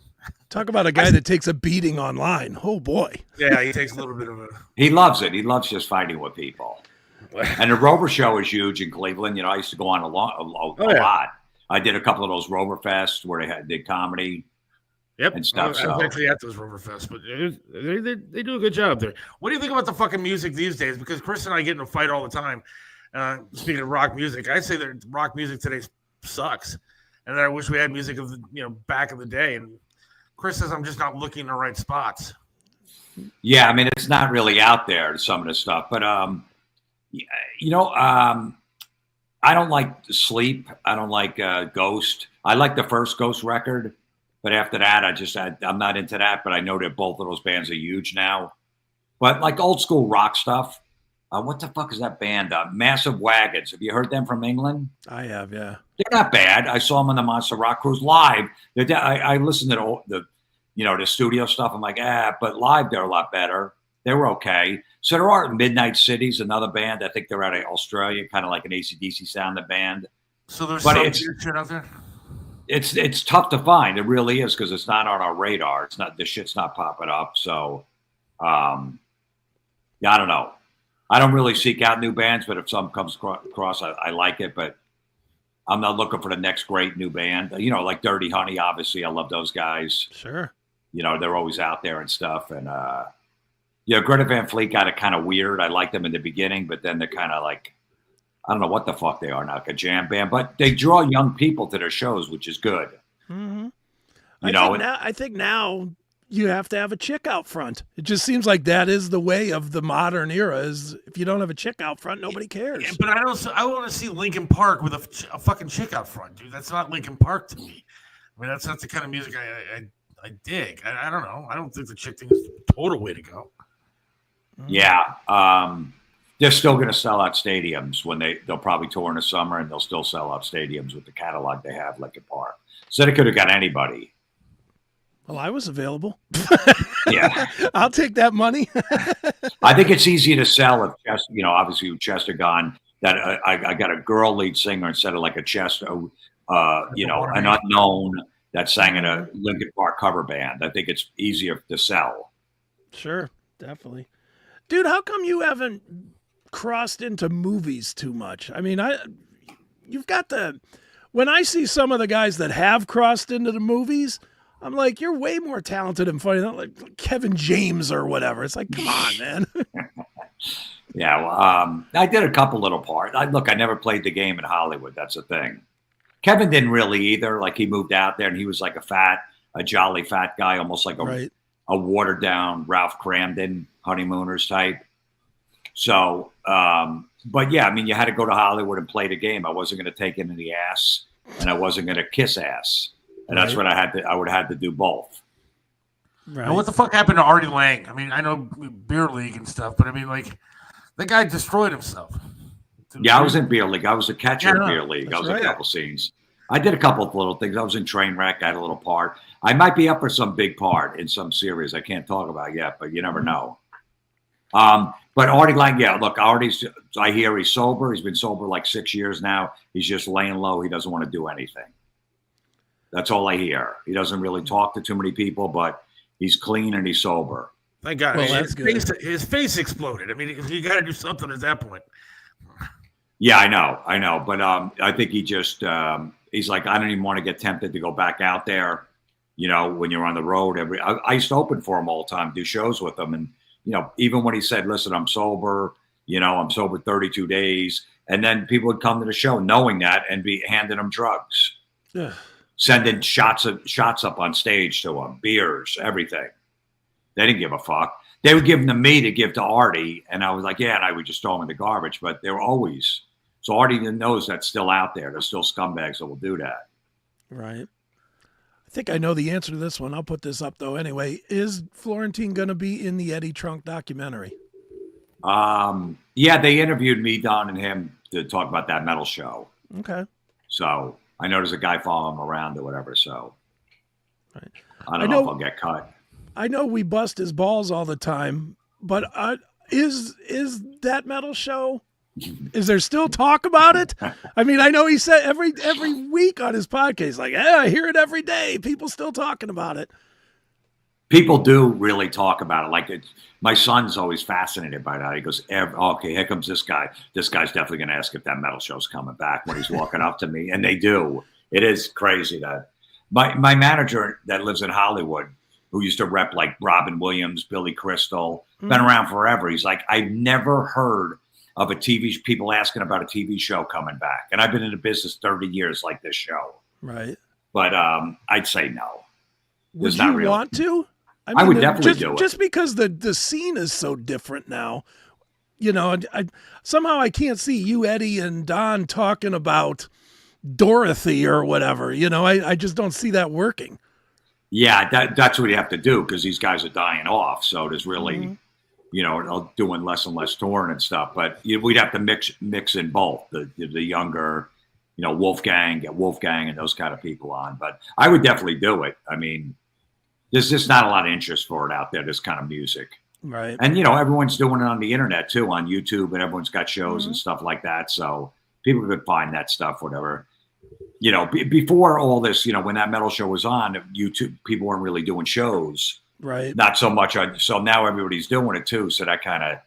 Talk about a guy that takes a beating online. Oh boy. Yeah, he takes a little bit of a. He loves it. He loves just fighting with people. And the Rover show is huge in Cleveland. I used to go on a lot. I did a couple of those Rover Fests where they did comedy. Yep. And stuff. I was actually at those Rover Fests, but they do a good job there. What do you think about the fucking music these days? Because Chris and I get in a fight all the time. Speaking of rock music, I say that rock music today sucks, and I wish we had music of back in the day. And Chris says I'm just not looking in the right spots. Yeah, I mean it's not really out there, some of the stuff, but I don't like Sleep. I don't like Ghost. I like the first Ghost record. But after that, I'm not into that. But I know that both of those bands are huge now. But like old school rock stuff, what the fuck is that band? Massive Wagons. Have you heard them from England? I have, yeah. They're not bad. I saw them on the Monster Rock Cruise live. I listened to the studio stuff. I'm like, but live they're a lot better. They were okay. So there are Midnight Cities, another band. I think they're out of Australia, kind of like an AC/DC sounding band. So there's some weird shit out there. It's tough to find. It really is because it's not on our radar. It's not, the shit's not popping up. So, I don't know. I don't really seek out new bands, but if some comes across, I like it. But I'm not looking for the next great new band. Like Dirty Honey, obviously, I love those guys. Sure. they're always out there and stuff. And Greta Van Fleet got it kind of weird. I liked them in the beginning, but then they're kind of like, I don't know what the fuck they are now, like a jam band, but they draw young people to their shows, which is good. Mm-hmm. I I think now you have to have a chick out front. It just seems like that is the way of the modern era. Is if you don't have a chick out front, nobody cares. Yeah, but I want to see Linkin Park with a fucking chick out front, dude. That's not Linkin Park to me. I mean, that's not the kind of music I dig. I don't know. I don't think the chick thing is the total way to go. Yeah. They're still going to sell out stadiums when they'll probably tour in the summer, and they'll still sell out stadiums with the catalog they have, Linkin Park. So they could have got anybody. Well, I was available. Yeah. I'll take that money. I think it's easy to sell if Chester, obviously with Chester gone, that I got a girl lead singer instead of like a Chester, an unknown that sang in a Linkin Park cover band. I think it's easier to sell. Sure, definitely. Dude, how come you haven't crossed into movies too much? I mean, you've got when I see some of the guys that have crossed into the movies, I'm like, you're way more talented and funny than like Kevin James or whatever. It's like, come on, man. Yeah, well, I did a couple little parts. I never played the game in Hollywood. That's the thing. Kevin didn't really either. Like, he moved out there and he was like a jolly fat guy, almost like a watered down Ralph Cramden honeymooners type. So, but yeah, I mean, you had to go to Hollywood and play the game. I wasn't going to take it in the ass, and I wasn't going to kiss ass. And that's what I would have had to do both. Right. And what the fuck happened to Artie Lang? I mean, I know Beer League and stuff, but I mean, like, the guy destroyed himself. Yeah, I was in Beer League. I was a catcher in Beer League. I was in a couple scenes. I did a couple of little things. I was in Trainwreck. I had a little part. I might be up for some big part in some series I can't talk about yet, but you never know. But Artie Lang, yeah, look, I hear he's sober. He's been sober like 6 years now. He's just laying low. He doesn't want to do anything. That's all I hear. He doesn't really talk to too many people, but he's clean and he's sober. Thank God. Well, that's good. His face exploded. I mean, you got to do something at that point. Yeah, I know. But I think he just he's like, I don't even want to get tempted to go back out there. When you're on the road, I used to open for him all the time, do shows with him, and even when he said, "Listen, I'm sober," I'm sober 32 days, and then people would come to the show knowing that and be handing him drugs. Yeah. Sending shots up on stage to him, beers, everything. They didn't give a fuck. They would give them to me to give to Artie, and I was like, yeah, and I would just throw them in the garbage. But they were always so Artie knows that's still out there. There's still scumbags that will do that. Right. I think I know the answer to this one. I'll put this up though. Anyway, is Florentine going to be in the Eddie Trunk documentary? Yeah, they interviewed me, Don, and him to talk about that metal show. Okay. So I know there's a guy following him around or whatever. So right. I don't know if I'll get cut. I know we bust his balls all the time, but is that metal show? Is there still talk about it? I mean, I know he said every week on his podcast, he's like, yeah, I hear it every day. People still talking about it. People do really talk about it. Like, my son's always fascinated by that. He goes, okay, here comes this guy. This guy's definitely going to ask if that metal show's coming back when he's walking up to me. And they do. It is crazy that my manager that lives in Hollywood, who used to rep like Robin Williams, Billy Crystal, been around forever. He's like, I've never heard of people asking about a TV show coming back. And I've been in the business 30 years like this show. Right. But I'd say no. Would you want to? I would definitely do it. Just because the scene is so different now. Somehow I can't see you, Eddie, and Don talking about Dorothy or whatever. I just don't see that working. Yeah, that's what you have to do because these guys are dying off. So there's really, doing less and less touring and stuff. But we'd have to mix in both the younger, Wolfgang and those kind of people on. But I would definitely do it. I mean, there's just not a lot of interest for it out there, this kind of music. Right. And, everyone's doing it on the internet too, on YouTube, and everyone's got shows and stuff like that. So people could find that stuff, whatever. Before all this, when that metal show was on YouTube, people weren't really doing shows. Right. Not so much. So now everybody's doing it too. So that kind of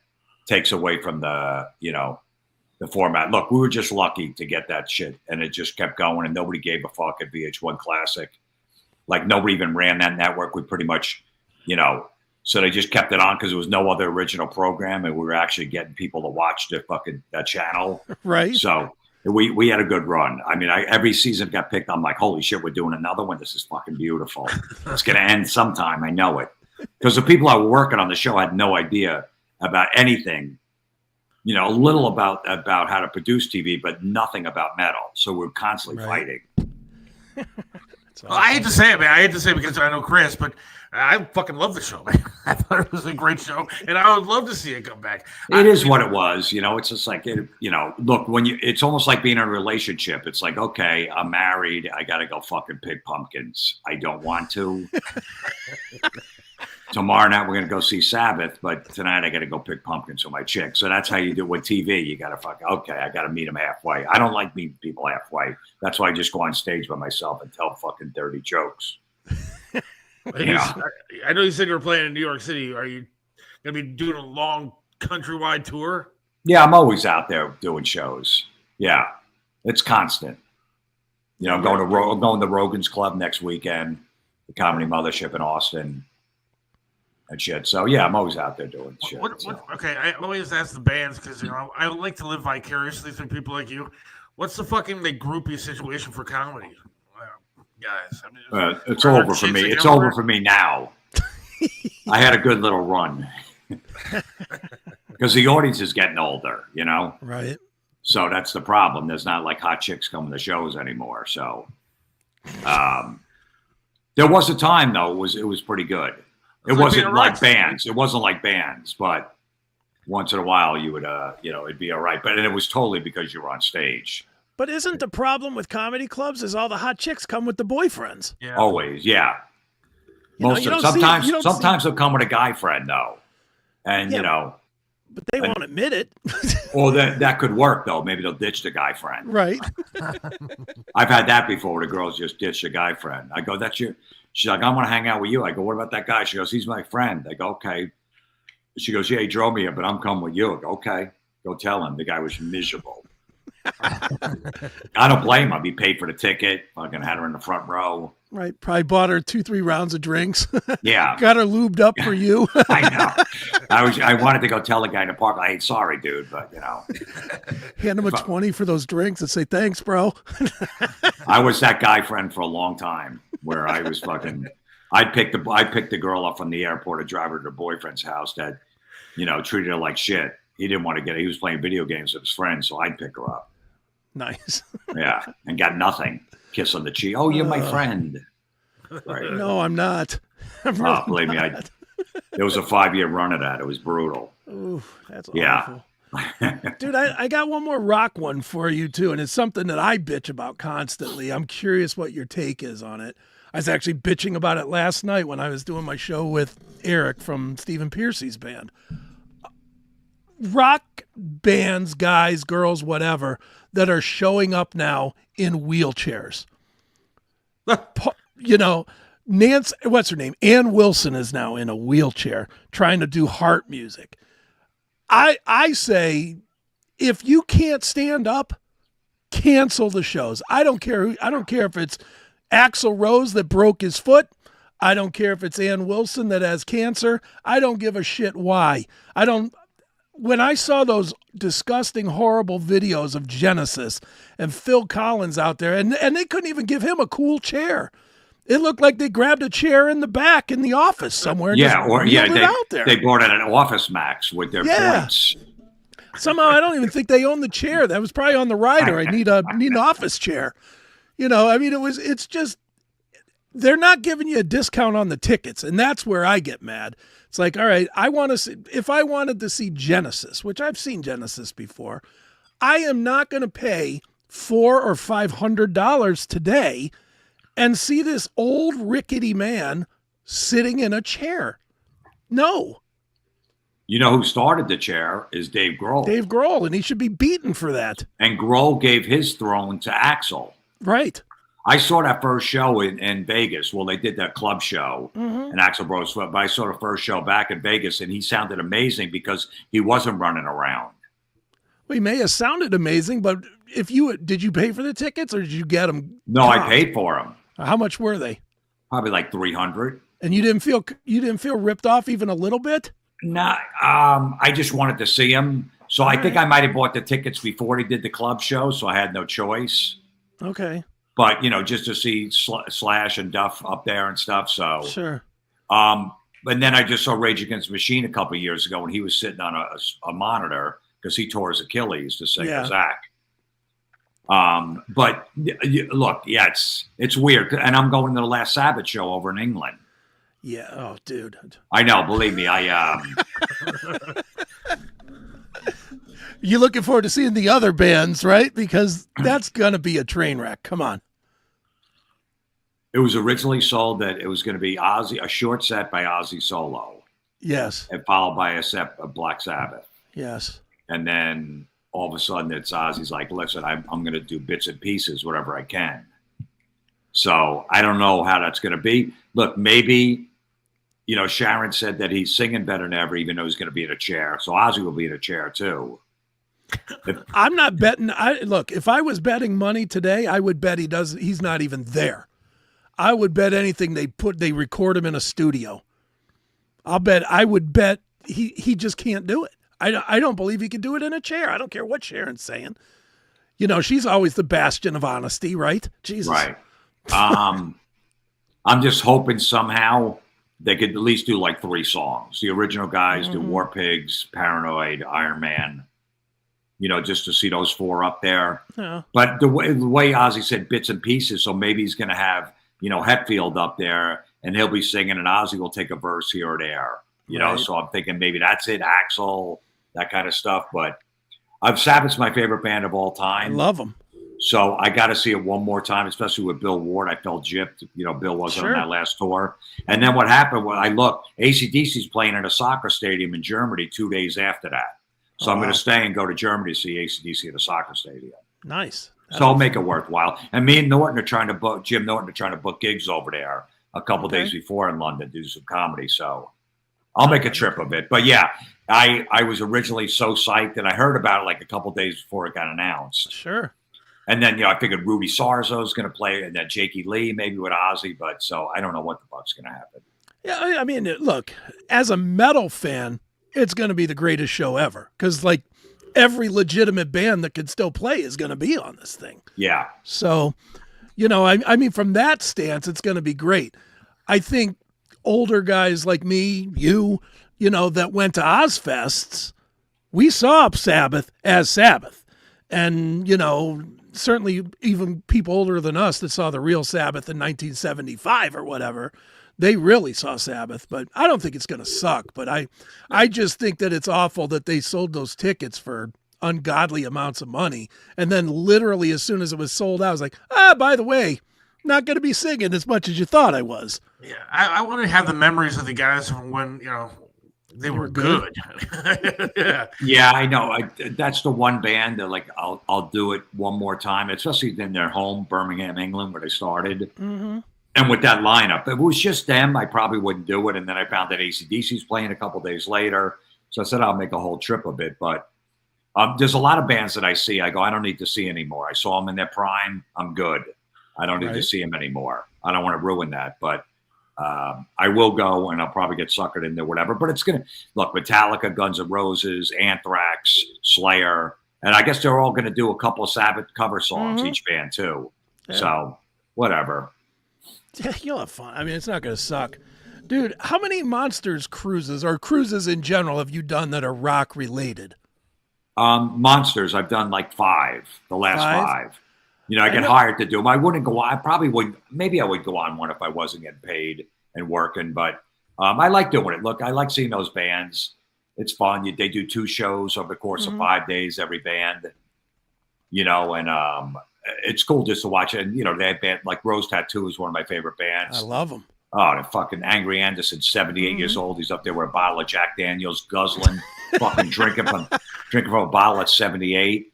takes away from the format. Look, we were just lucky to get that shit, and it just kept going, and nobody gave a fuck at VH1 Classic. Like nobody even ran that network. We pretty much, so they just kept it on because there was no other original program, and we were actually getting people to watch that channel. Right. So we had a good run. I mean, every season got picked. I'm like, holy shit, we're doing another one. This is fucking beautiful. It's going to end sometime. I know it. Because the people that were working on the show had no idea about anything, a little about how to produce TV, but nothing about metal. So we're constantly fighting. Well, I hate to say it, man. I hate to say it because I know Chris, but I fucking love the show, man. I thought it was a great show, and I would love to see it come back. It is what it was. It's just like, look, it's almost like being in a relationship. It's like, okay, I'm married. I got to go fucking pick pumpkins. I don't want to. Tomorrow night, we're going to go see Sabbath, but tonight I got to go pick pumpkins for my chick. So that's how you do it with TV. You got to I got to meet them halfway. I don't like meeting people halfway. That's why I just go on stage by myself and tell fucking dirty jokes. I know you said you were playing in New York City. Are you going to be doing a long countrywide tour? Yeah, I'm always out there doing shows. Yeah, it's constant. I'm going to Rogan's Club next weekend, the Comedy Mothership in Austin. And shit. So yeah, I'm always out there doing shit. Okay, I always ask the bands because I like to live vicariously through people like you. What's the fucking groupie situation for comedy, guys? I mean, it's over for me. It's over for me now. I had a good little run because the audience is getting older, Right. So that's the problem. There's not like hot chicks coming to shows anymore. So there was a time though. It was pretty good. It wasn't like bands. It wasn't like bands, but once in a while you would, it'd be all right. But it was totally because you were on stage. But isn't the problem with comedy clubs is all the hot chicks come with the boyfriends? Yeah. Always, yeah. Sometimes they'll come with a guy friend though, and but they won't admit it. Well, that could work though. Maybe they'll ditch the guy friend. Right. I've had that before. Where the girls just ditch a guy friend. I go, "That's your." She's like, I want to hang out with you. I go, what about that guy? She goes, he's my friend. I go, okay. She goes, yeah, he drove me here, but I'm coming with you. I go, okay. Go tell him. The guy was miserable. I don't blame him. He paid for the ticket. Fucking had her in the front row. Right. Probably bought her 2-3 rounds of drinks. Yeah. Got her lubed up for you. I know. I wanted to go tell the guy in the park, I ain't sorry, dude, but Hand him a 20 for those drinks and say, thanks, bro. I was that guy friend for a long time where I was fucking, I'd pick the girl up from the airport and drive her to her boyfriend's house that, treated her like shit. He didn't want to get it. He was playing video games with his friends, so I'd pick her up. Nice. Yeah, and got nothing. Kiss on the cheek. Oh, you're my friend. Right. No, I'm not. Believe me, there was a 5-year run of that. It was brutal. Ooh, that's awful. Dude, I got one more rock one for you, too, and it's something that I bitch about constantly. I'm curious what your take is on it. I was actually bitching about it last night when I was doing my show with Eric from Stephen Piercy's band. Rock bands, guys, girls, whatever, that are showing up now in wheelchairs. Nancy, what's her name? Ann Wilson is now in a wheelchair trying to do heart music. I say, if you can't stand up, cancel the shows. I don't care if it's Axl Rose that broke his foot. I don't care if it's Ann Wilson that has cancer. I don't give a shit why. When I saw those disgusting, horrible videos of Genesis and Phil Collins out there, and they couldn't even give him a cool chair. It looked like they grabbed a chair in the back in the office somewhere. And out there. They brought in an Office Max with their points. Somehow I don't even think they own the chair. That was probably on the rider. I need an office chair. It's just, they're not giving you a discount on the tickets, and that's where I get mad. It's like, all right, if I wanted to see Genesis, which I've seen Genesis before, I am not going to pay $400 or $500 today and see this old rickety man sitting in a chair. No. You know who started the chair is Dave Grohl. Dave Grohl, and he should be beaten for that. And Grohl gave his throne to Axl. Right. I saw that first show in Vegas. Well, they did that club show, and Axl Rose, but I saw the first show back in Vegas, and he sounded amazing because he wasn't running around. Well, he may have sounded amazing, but did you pay for the tickets or did you get them? No, I paid for them. How much were they? Probably like 300. And you didn't feel ripped off even a little bit? No, I just wanted to see him. So I think I might have bought the tickets before he did the club show, so I had no choice. Okay. But, just to see Slash and Duff up there and stuff. So Sure. But then I just saw Rage Against the Machine a couple of years ago when he was sitting on a monitor because he tore his Achilles to sing for Zach. But look, yeah, it's weird. And I'm going to the Last Sabbath show over in England. Yeah. Oh, dude. I know. Believe me, You're looking forward to seeing the other bands, right? Because that's going to be a train wreck. Come on. It was originally sold that it was going to be Ozzy, a short set by Ozzy solo. Yes. And followed by a set of Black Sabbath. Yes. And then all of a sudden it's Ozzy's like, listen, I'm going to do bits and pieces, whatever I can. So I don't know how that's going to be. Look, maybe, Sharon said that he's singing better than ever, even though he's going to be in a chair. So Ozzy will be in a chair too. I'm not betting. Look, if I was betting money today, I would bet he's not even there. I would bet anything they record him in a studio. I would bet he just can't do it. I don't believe he can do it in a chair. I don't care what Sharon's saying. She's always the bastion of honesty, right? Jesus. Right. I'm just hoping somehow they could at least do like 3 songs. The original guys do War Pigs, Paranoid, Iron Man. Just to see those 4 up there. Yeah. But the way Ozzy said bits and pieces, so maybe he's going to have, Hetfield up there and he'll be singing and Ozzy will take a verse here or there, Right. So I'm thinking maybe that's it, Axl, that kind of stuff. But Sabbath's my favorite band of all I time. love them. So I got to see it one more time, especially with Bill Ward. I felt gypped. Bill wasn't on that last tour. And then what happened when I looked, AC/DC's playing in a soccer stadium in Germany 2 days after that. So I'm going to stay and go to Germany to see AC/DC at a soccer stadium. Nice. So I'll make it worthwhile. And me and Norton are trying to book, Jim Norton are trying to book gigs over there a couple days before in London, do some comedy. So I'll make a trip of it. But yeah, I was originally so psyched and I heard about it like a couple days before it got announced. Sure. And then, I figured Rudy Sarzo is going to play and then Jakey Lee maybe with Ozzy. But so I don't know what the fuck's going to happen. Yeah. I mean, look, as a metal fan, it's going to be the greatest show ever. Because every legitimate band that can still play is going to be on this thing. Yeah. So, I mean, from that stance, it's going to be great. I think older guys like me, that went to Ozfests, we saw Sabbath as Sabbath. And, certainly even people older than us that saw the real Sabbath in 1975 or whatever, they really saw Sabbath. But I don't think it's going to suck. But I just think that it's awful that they sold those tickets for ungodly amounts of money. And then literally as soon as it was sold out, I was like, by the way, not going to be singing as much as you thought I was. Yeah, I want to have the memories of the guys from when, they were good. Yeah, I know. That's the one band that I'll do it one more time, especially in their home, Birmingham, England, where they started. Mm-hmm. And with that lineup, if it was just them, I probably wouldn't do it. And then I found that AC/DC's playing a couple days later. So I said, I'll make a whole trip of it. But there's a lot of bands that I see. I go, I don't need to see anymore. I saw them in their prime. I'm good. I don't need to see them anymore. I don't want to ruin that. But I will go and I'll probably get suckered into whatever. But it's going to look Metallica, Guns N' Roses, Anthrax, Slayer. And I guess they're all going to do a couple of Sabbath cover songs, each band too. Yeah. So whatever. Yeah, you'll have fun. I mean, it's not going to suck. Dude, how many Monsters cruises or cruises in general have you done that are rock related? Monsters, I've done like 5, the last 5. I get hired to do them. I wouldn't go on. I probably would. Maybe I would go on one if I wasn't getting paid and working. But I like doing it. Look, I like seeing those bands. It's fun. They do 2 shows over the course of 5 days, every band. And it's cool just to watch it. And, they have band like Rose Tattoo is one of my favorite bands. I love them. Oh, the fucking Angry Anderson, 78 years old. He's up there with a bottle of Jack Daniels, guzzling, fucking drinking from a bottle at 78.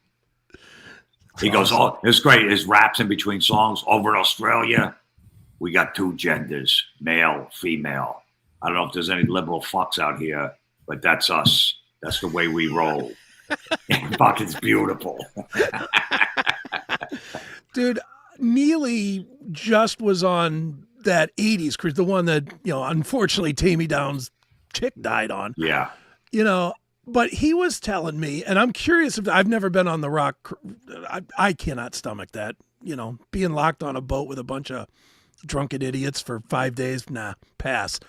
He goes, oh, it's great. His raps in between songs. Over in Australia, we got 2 genders, male, female. I don't know if there's any liberal fucks out here, but that's us. That's the way we roll. Fuck, it's beautiful. Dude, Neely just was on that 80s cruise, the one that, unfortunately Tammy Down's chick died on. Yeah. But he was telling me, and I'm curious if I've never been on the Rock. I cannot stomach that, being locked on a boat with a bunch of drunken idiots for 5 days. Nah, pass.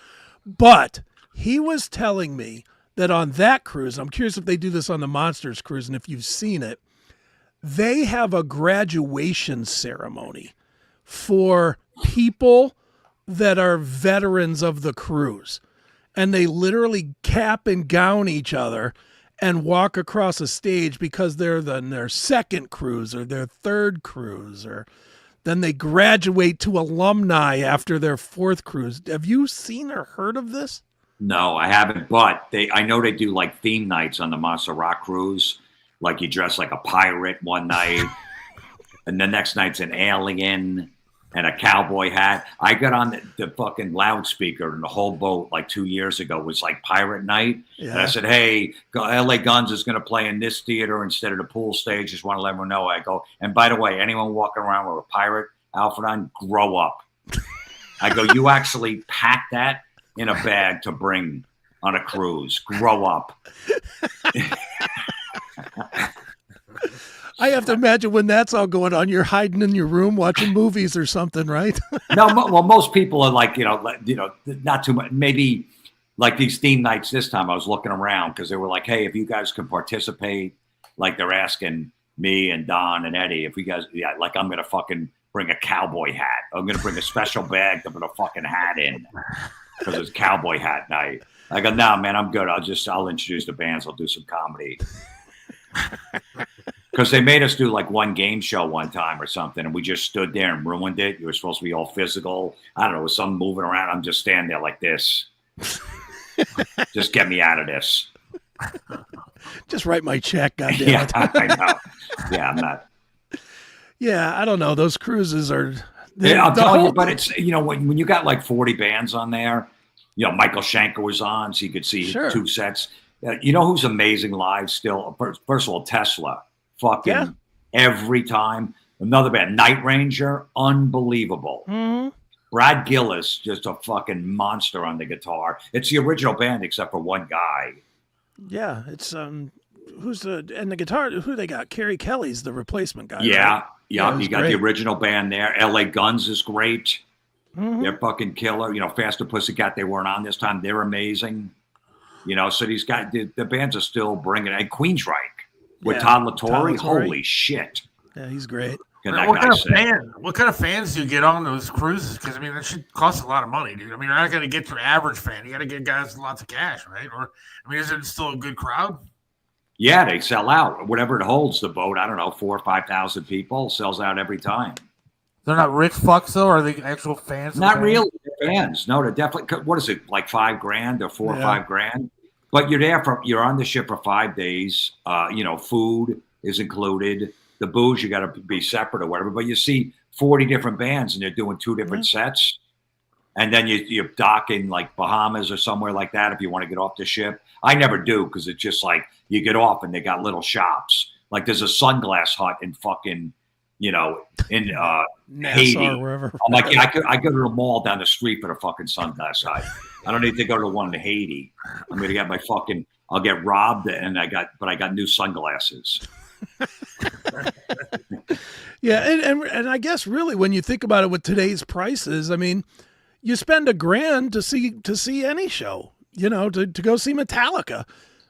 But he was telling me that on that cruise, I'm curious if they do this on the Monsters cruise, and if you've seen it, they have a graduation ceremony for people that are veterans of the cruise. And they literally cap and gown each other and walk across a stage because they're on their second cruise or their third cruise, or then they graduate to alumni after their fourth cruise. Have you seen or heard of this? No, I haven't, but I know they do like theme nights on the Monster Rock cruise. Like you dress like a pirate one night, and the next night's an alien and a cowboy hat. I got on the fucking loudspeaker, and the whole boat like 2 years ago was like pirate night. Yeah. And I said, hey, LA Guns is going to play in this theater instead of the pool stage. Just want to let everyone know. I go, and by the way, anyone walking around with a pirate outfit on, grow up. I go, you actually pack that in a bag to bring on a cruise. Grow up. I have to imagine when that's all going on, you're hiding in your room watching movies or something, right? No, well, most people are like, not too much. Maybe like these theme nights this time, I was looking around because they were like, hey, if you guys can participate, like they're asking me and Don and Eddie, if we guys, like I'm going to fucking bring a cowboy hat. I'm going to bring a special bag to put a fucking hat in because it's cowboy hat night. I go, no, man, I'm good. I'll introduce the bands. I'll do some comedy. Because they made us do like one game show one time or something, and we just stood there and ruined it. You were supposed to be all physical. I don't know, with some moving around. I'm just standing there like this. Just get me out of this. Just write my check, goddamn Yeah, it. I know. Yeah, I'm not. Yeah, I don't know. Those cruises are. Yeah, I'll tell you, but it's when you got like 40 bands on there, Michael Schenker was on, so you could see two sets. You know who's amazing live still? First of all, Tesla. Fucking every time. Another band, Night Ranger, unbelievable. Mm-hmm. Brad Gillis, just a fucking monster on the guitar. It's the original band except for one guy. Yeah, it's who's the guitar? Who they got? Kerry Kelly's the replacement guy. Yeah, right? yeah. You got the original band there. LA Guns is great. Mm-hmm. They're fucking killer. Faster Pussycat, they weren't on this time. They're amazing. So these guys, the bands are still bringing it. And Queensryche. With Todd LaTorre, holy shit! Yeah, he's great. What kind of fans do you get on those cruises? Because that shit costs a lot of money, dude. You're not going to get your average fan. You got to get guys with lots of cash, right? Or is it still a good crowd? Yeah, they sell out. Whatever it holds, the boat. I don't know, 4,000 or 5,000 people sells out every time. They're not rich fucks though. Are they actual fans? Not really fans. No, they're definitely. What is it? Like $5,000 or $4,000 or $5,000. But you're on the ship for 5 days. Food is included. The booze, you got to be separate or whatever. But you see 40 different bands and they're doing 2 different sets. And then you're docking like Bahamas or somewhere like that if you want to get off the ship. I never do because it's just like you get off and they got little shops. Like there's a sunglass hut in fucking, in Haiti. Or wherever. I'm like, I go to the mall down the street for the fucking sunglass hut. I don't need to go to the one in Haiti. I'm going to get I'll get robbed and I got new sunglasses. Yeah. And I guess really when you think about it with today's prices, you spend $1,000 to see any show, to go see Metallica.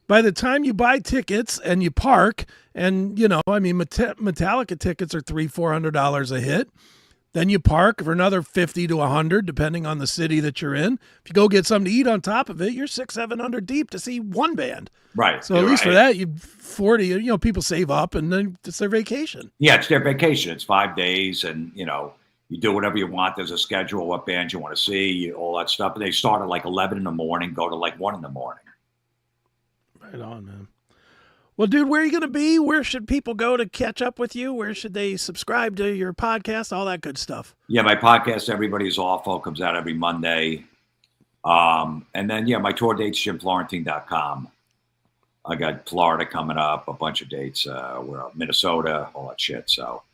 By the time you buy tickets and you park and, Metallica tickets are $300-$400 a hit. Then you park for another $50 to $100, depending on the city that you're in. If you go get something to eat on top of it, you're $600-$700 deep to see one band. Right. So at least for that, you 40. People save up, and then it's their vacation. Yeah, it's their vacation. It's 5 days, and you do whatever you want. There's a schedule, what bands you want to see, all that stuff. And they start at like 11 in the morning, go to like 1 in the morning. Right on, man. Well, dude, where are you going to be? Where should people go to catch up with you? Where should they subscribe to your podcast? All that good stuff. Yeah, my podcast, Everybody's Awful, comes out every Monday. And then, my tour dates, JimFlorentine.com. I got Florida coming up, a bunch of dates. We're up Minnesota, all that shit. So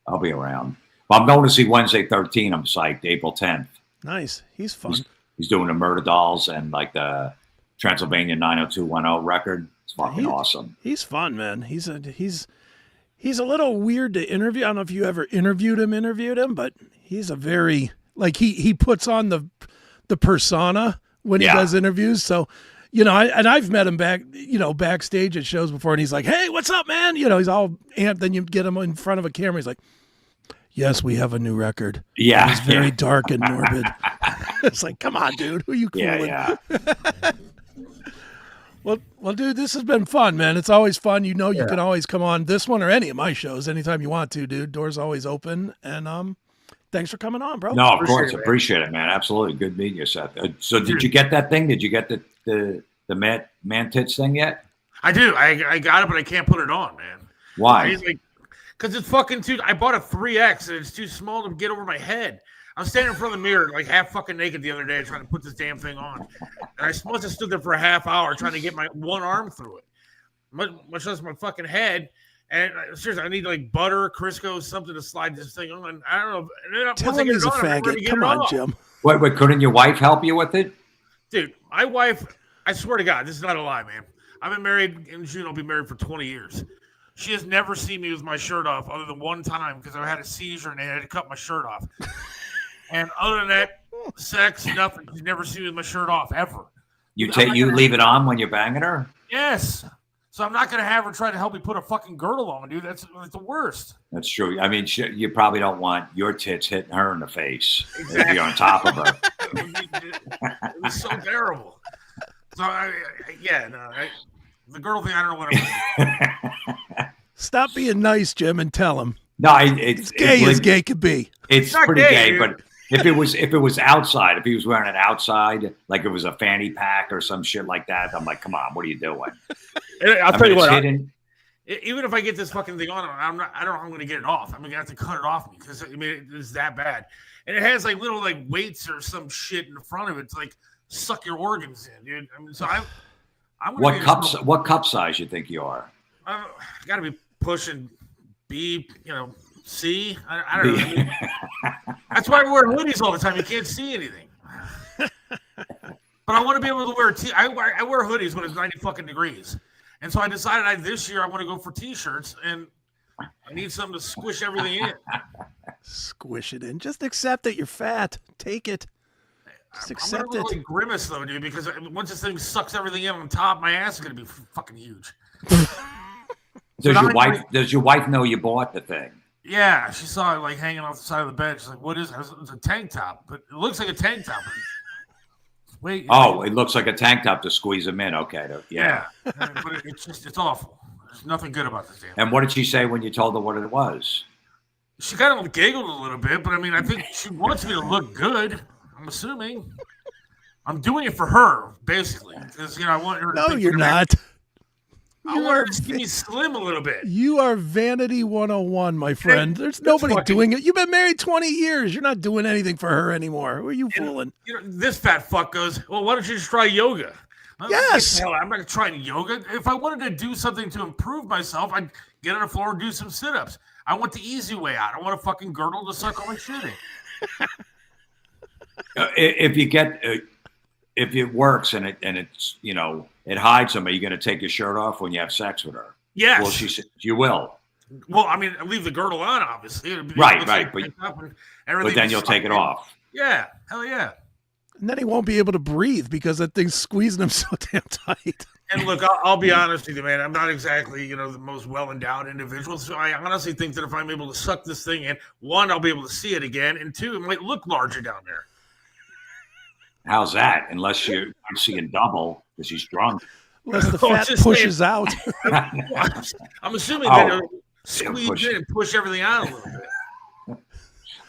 I'll be around. I'm going to see Wednesday 13. I'm psyched, April 10th. Nice. He's fun. He's doing the Murder Dolls and like the Transylvania 90210 record. It's fucking awesome. He's fun, man. He's a little weird to interview. I don't know if you ever interviewed him, but he's a very like he puts on the persona when he does interviews. So, I've met him backstage at shows before, and he's like, "Hey, what's up, man?" He's all amped. Then you get him in front of a camera. He's like, "Yes, we have a new record." Yeah, and it's very dark and morbid. It's like, come on, dude. Who are you fooling? Yeah. Well, dude, this has been fun, man. It's always fun. You can always come on this one or any of my shows anytime you want to, dude. Doors always open. And thanks for coming on, bro. No, of course. Appreciate it, man. Absolutely. Good meeting you, Seth. So did you get that thing? Did you get the man tits thing yet? I do. I got it, but I can't put it on, man. Why? Because it's fucking too. I bought a 3X and it's too small to get over my head. I'm standing in front of the mirror, like half fucking naked the other day, trying to put this damn thing on. And I must have stood there for a half hour trying to get my one arm through it, much less my fucking head. And seriously, I need like butter, Crisco, something to slide this thing on. I don't know. Tell him he's a faggot. Come on, Jim. Wait, couldn't your wife help you with it? Dude, my wife, I swear to God, this is not a lie, man. I've been married in June. I'll be married for 20 years. She has never seen me with my shirt off other than one time because I had a seizure and they had to cut my shirt off. And other than that, sex, nothing. She's never seen me with my shirt off, ever. You leave it on when you're banging her? Yes. So I'm not going to have her try to help me put a fucking girdle on, dude. That's the worst. That's true. I mean, you probably don't want your tits hitting her in the face if you're on top of her. It was so terrible. So, the girdle thing, I don't know what I'm Stop being nice, Jim, and tell him. No, it's gay as gay could be. It's pretty gay, but if it was outside, if he was wearing it outside, like it was a fanny pack or some shit like that, I'm like, come on, what are you doing? I'll tell you what. Even if I get this fucking thing on, I don't know how I'm going to get it off. I'm going to have to cut it off because it's that bad. And it has like little like weights or some shit in the front of it to like suck your organs in, dude. I mean, so I'm what cup size you think you are? I got to be pushing B, C. I don't know. I mean, that's why I wear hoodies all the time. You can't see anything. But I want to be able to wear I wear hoodies when it's 90 fucking degrees. And so I decided this year I want to go for t-shirts and I need something to squish everything in. Squish it in. Just accept that you're fat. Take it. Just accept I'm gonna really grimace though, dude, because once this thing sucks everything in on top, my ass is gonna be fucking huge. Does your wife know you bought the thing? Yeah, she saw it like hanging off the side of the bed. She's like, "What is it?" It's a tank top, but it looks like a tank top. Wait. It looks like a tank top to squeeze them in. Okay, yeah. But it's awful. There's nothing good about this damn. And what did she say when you told her what it was? She kind of giggled a little bit, but I mean, I think she wants me to look good. I'm assuming. I'm doing it for her, basically, because I want her. No, you're not. I want her to see me slim a little bit. You are vanity 101, my friend. There's nobody doing it. You've been married 20 years. You're not doing anything for her anymore. Who are you fooling? This fat fuck goes, well, why don't you just try yoga? Yes. I'm not trying yoga. If I wanted to do something to improve myself, I'd get on the floor and do some sit-ups. I want the easy way out. I want a fucking girdle to suck all my shit in. If it works and it's it hides them, are you going to take your shirt off when you have sex with her? Yes. Well, she said you will. Well, I mean, I leave the girdle on, obviously. Right. But then you'll take it off. Yeah. Hell yeah. And then he won't be able to breathe because that thing's squeezing him so damn tight. And look, I'll be honest with you, man. I'm not exactly, the most well-endowed individual. So I honestly think that if I'm able to suck this thing in, one, I'll be able to see it again, and two, it might look larger down there. How's that? Unless you're seeing double because he's drunk. Unless the fat pushes out. I'm assuming that it'll squeeze in and push everything out a little bit.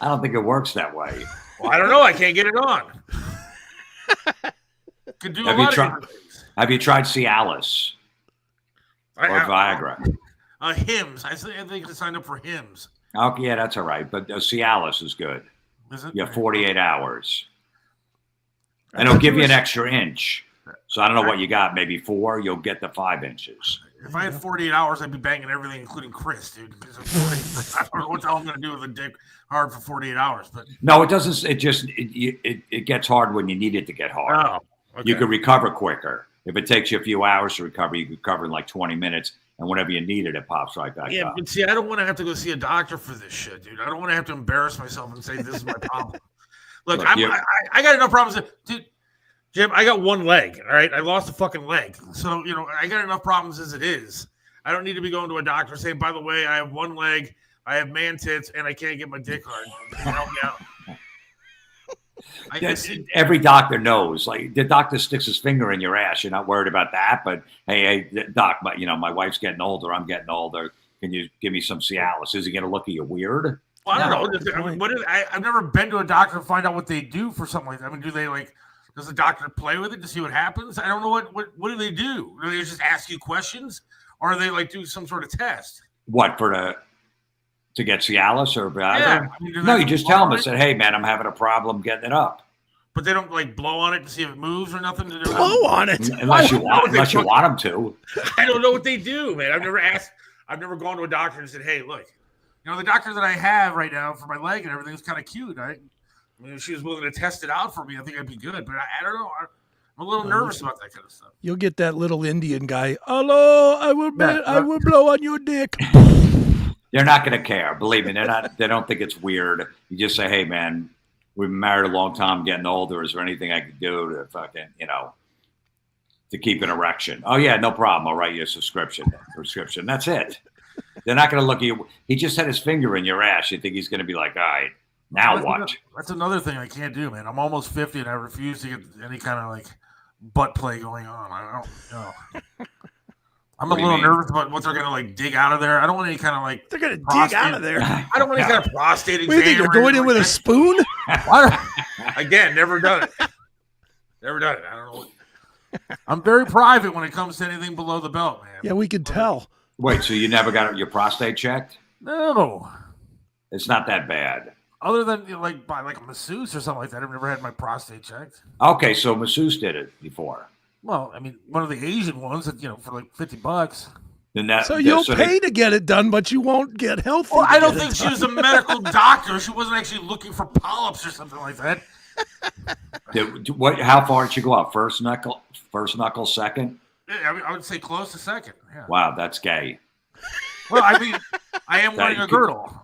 I don't think it works that way. Well, I don't know. I can't get it on. Could do a lot of different things. Have you tried Cialis or Viagra? Hims. I think I signed up for Hims. Oh, yeah, that's all right. But Cialis is good. Is it? You have 48 hours. And it'll give you an extra inch. So I don't know what you got. Maybe 4. You'll get the 5 inches. If I had 48 hours, I'd be banging everything, including Chris, dude. Because I don't know what the hell I'm going to do with a dick hard for 48 hours. But No, it doesn't. It gets hard when you need it to get hard. oh, okay. You can recover quicker. If it takes you a few hours to recover, you can recover in like 20 minutes. And whenever you need it, it pops right back Yeah, up. but see, I don't want to have to go see a doctor for this shit, dude. I don't want to have to embarrass myself and say this is my problem. Look, I got enough problems. Dude, Jim, I got one leg, all right? I lost a fucking leg. So, I got enough problems as it is. I don't need to be going to a doctor saying, by the way, I have one leg, I have man tits, and I can't get my dick hard. Help me out. Every doctor knows. Like, the doctor sticks his finger in your ass. You're not worried about that. But, hey, doc, but, my wife's getting older. I'm getting older. Can you give me some Cialis? Is he going to look at you weird? Well, I don't know. I mean, I've never been to a doctor to find out what they do for something like that. I mean, do they does the doctor play with it to see what happens? I don't know what do they do? Do they just ask you questions, or are they do some sort of test? What, to get Cialis or Viagra? Yeah. I mean, no, you just tell them. I said, hey, man, I'm having a problem getting it up. But they don't blow on it to see if it moves or nothing. To do Blow on it unless you want them to. I don't know what they do, man. I've never asked. I've never gone to a doctor and said, hey, look, the doctor that I have right now for my leg and everything is kind of cute. I mean, if she was willing to test it out for me, I think I'd be good. But I don't know. I'm a little nervous about that kind of stuff. You'll get that little Indian guy. Hello, I will blow on your dick. They're not going to care. Believe me, they don't think it's weird. You just say, hey, man, we've been married a long time, getting older. Is there anything I could do to fucking, to keep an erection? Oh, yeah, no problem. I'll write you a prescription. That's it. They're not going to look at you. He just had his finger in your ass. You think he's going to be like, all right, now what? That's another thing I can't do, man. I'm almost 50 and I refuse to get any kind of butt play going on. I don't know. I'm a little nervous about what they're going to dig out of there. I don't want any kind of they're going to dig out of there. I don't want any kind of prostate exam. What do you think, you're going in with a spoon? Again, never done it. Never done it. I don't know. I'm very private when it comes to anything below the belt, man. Yeah, we could tell. Wait, so you never got your prostate checked? No. It's not that bad. Other than by a masseuse or something like that, I've never had my prostate checked. Okay, so masseuse did it before. Well, I mean, one of the Asian ones that for $50. So you'll pay to get it done, but you won't get healthy. Well, I don't think she was a medical doctor. She wasn't actually looking for polyps or something like that. How far did you go up? First knuckle, second? Yeah, I would say close to second. Yeah. Wow, that's gay. Well, I mean, I am wearing a girdle.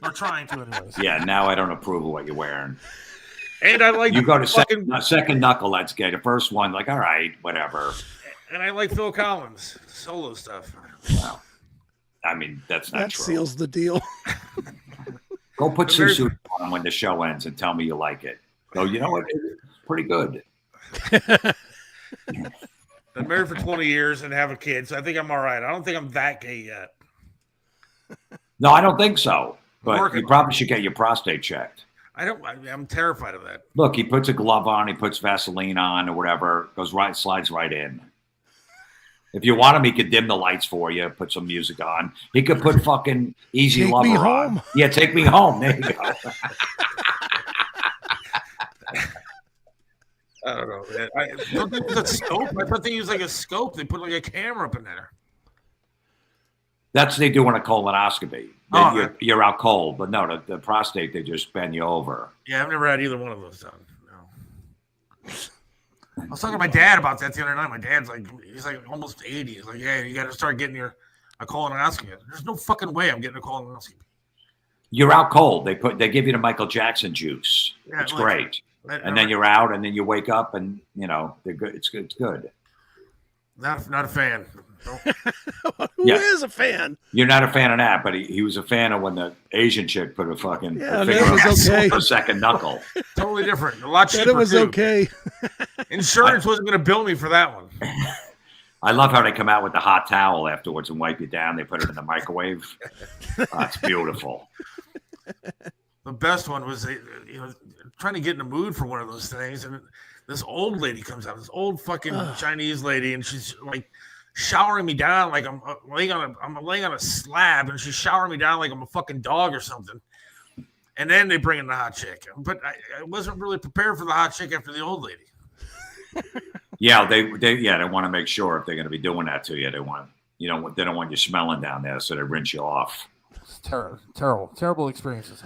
Or trying to, anyways. Yeah, now I don't approve of what you're wearing. And I like you go to second knuckle. That's gay. The first one, all right, whatever. And I like Phil Collins solo stuff. Wow. I mean, that's not that true. Seals the deal. Go put Susu on when the show ends and tell me you like it. Go, you know what? It's pretty good. Been married for 20 years and have a kid, so I think I'm all right. I don't think I'm that gay yet. No, I don't think so. But you probably should get your prostate checked. I'm terrified of that. Look, he puts a glove on, he puts Vaseline on or whatever, slides right in. If you want him, he could dim the lights for you, put some music on. He could put fucking Easy Take Lover me on. home. Yeah, take me home. There you go. I don't know, man. I thought they used a scope. I thought they used a scope. They put a camera up in there. That's what they do on a colonoscopy. You're out cold, but no, the prostate, they just bend you over. Yeah, I've never had either one of those done. No. I was talking to my dad about that the other night. My dad's he's almost 80. He's like, yeah, you got to start getting a colonoscopy. There's no fucking way I'm getting a colonoscopy. You're out cold. They give you the Michael Jackson juice. Yeah, it's great. And then you're out, and then you wake up, and they're good. It's good. It's good. Not a fan. Who is a fan? You're not a fan of that, but he was a fan of when the Asian chick put a fucking finger on a second knuckle. Totally different. A lot cheaper. It was okay. Insurance wasn't going to bill me for that one. I love how they come out with the hot towel afterwards and wipe you down. They put it in the microwave. Oh, it's beautiful. The best one was trying to get in the mood for one of those things, and this old lady comes out, this old fucking Chinese lady, and she's showering me down like I'm laying on a slab, and she's showering me down like I'm a fucking dog or something. And then they bring in the hot chick, but I wasn't really prepared for the hot chick after the old lady. Yeah, they want to make sure if they're going to be doing that to you, they don't want you smelling down there, so they rinse you off. It's terrible experiences.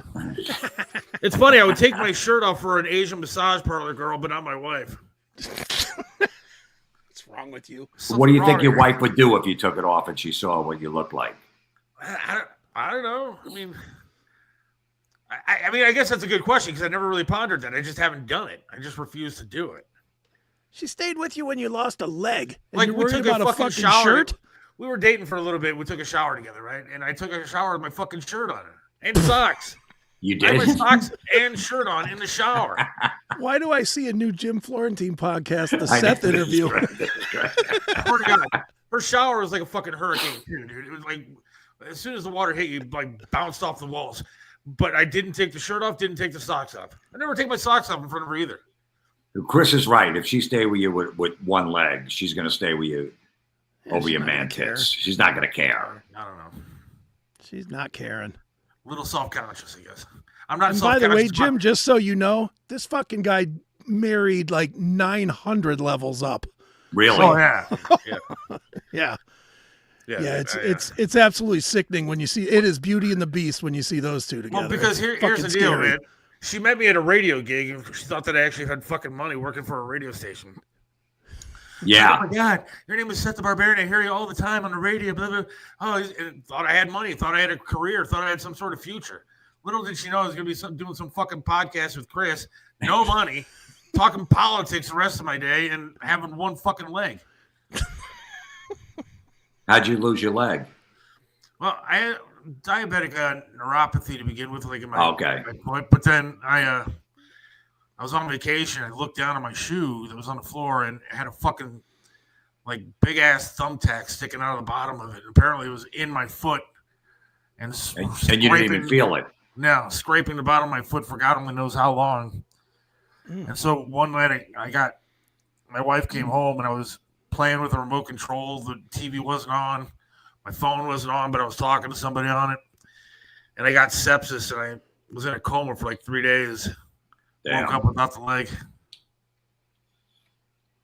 It's funny. I would take my shirt off for an Asian massage parlor girl, but not my wife. What's wrong with you? What do you think your wife would do if you took it off and she saw what you looked like? I don't know. I mean, I guess that's a good question because I never really pondered that. I just haven't done it. I just refuse to do it. She stayed with you when you lost a leg. And Like you're we worried took about a fucking shower. shirt? We were dating for a little bit. We took a shower together, right? And I took a shower with my fucking shirt on and socks. You I had my did? socks and shirt on in the shower. Why do I see a new Jim Florentine podcast, the Seth interview? I swear to God, her shower was like a fucking hurricane too, dude. It was like as soon as the water hit you, like bounced off the walls. But I didn't take the shirt off, didn't take the socks off. I never take my socks off in front of her either. Chris is right. If she stay with you with one leg, she's going to stay with you over your man tits. She's not going to care. I don't know. She's not caring. A little self-conscious, I guess. I'm not And by the way, self-conscious. Jim, just so you know, this fucking guy married like 900 levels up. Really? Oh, yeah. Yeah. Yeah, It's absolutely sickening when you see it. Is Beauty and the Beast when you see those two together. Well, because It's here's the fucking deal, scary. man. She met me at a radio gig, and she thought that I actually had fucking money working for a radio station. Yeah. Oh my God, your name is Seth the Barbarian. I hear you all the time on the radio. Blah, blah. Oh, and thought I had money. Thought I had a career. Thought I had some sort of future. Little did she know I was going to be doing some fucking podcast with Chris. No money, talking politics the rest of my day, and having one fucking leg. How'd you lose your leg? Well, I had diabetic neuropathy to begin with, like in my my foot. But then I was on vacation. I looked down at my shoe that was on the floor and it had a fucking like big ass thumbtack sticking out of the bottom of it. Apparently, it was in my foot, and you didn't even feel it. No, scraping the bottom of my foot for God only knows how long. And so one night my wife came home and I was playing with the remote control. The TV wasn't on. My phone wasn't on, but I was talking to somebody on it. And I got sepsis and I was in a coma for like 3 days. Damn. Woke up without the leg.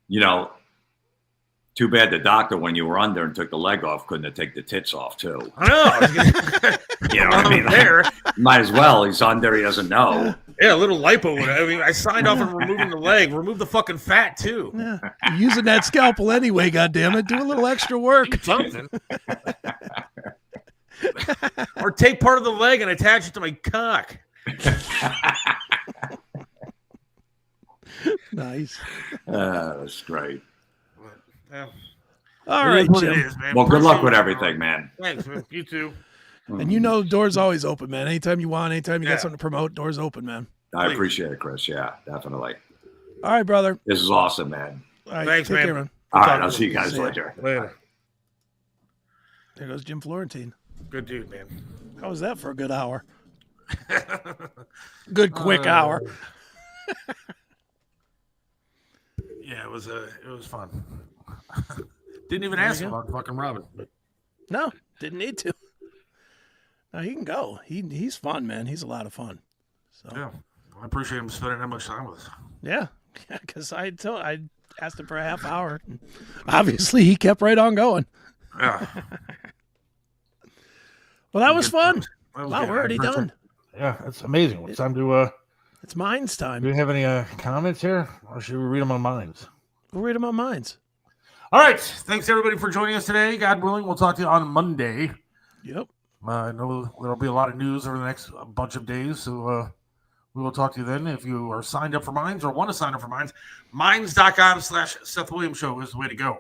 You know, too bad the doctor, when you were under and took the leg off, couldn't have taken the tits off too. I know. You know what I mean? There. Might as well. He's under. He doesn't know. Yeah, a little lipo. I mean, I signed off on removing the leg. Remove the fucking fat too. Yeah. You're using that scalpel anyway, goddammit. Do a little extra work. Something. Or take part of the leg and attach it to my cock. Nice. That's great. Yeah. All It right, is what it Jim. is, man. Well, good luck with Appreciate it. everything, man. Thanks, man. You too. And you know, doors always open, man. Anytime you want, anytime you Yeah. got something to promote, doors open, man. I appreciate it, Chris. Yeah, definitely. All right, brother. This is awesome, man. All right, Thanks, take man. care, man. All right, talk I'll to see you you. guys See ya. later. Later. There goes Jim Florentine. Good dude, man. How was that for a good hour? Good quick hour. Yeah, it was fun. Didn't even ask him about fucking Robin. But No, didn't need to. No, he can go. He's fun, man. He's a lot of fun. So yeah, I appreciate him spending that much time with us. yeah, because I asked him for a half hour. And obviously, he kept right on going. Yeah. Well, that was fun. That was Wow, good. we're already done. Yeah, it's amazing. It's time to. It's Minds Do time. we have any comments here, or should we read them on Minds? We'll read them on Minds. All right. Thanks everybody for joining us today. God willing, we'll talk to you on Monday. Yep. I know there'll be a lot of news over the next bunch of days, so we will talk to you then. If you are signed up for Minds or want to sign up for Minds, minds.com/Seth Williams Show is the way to go.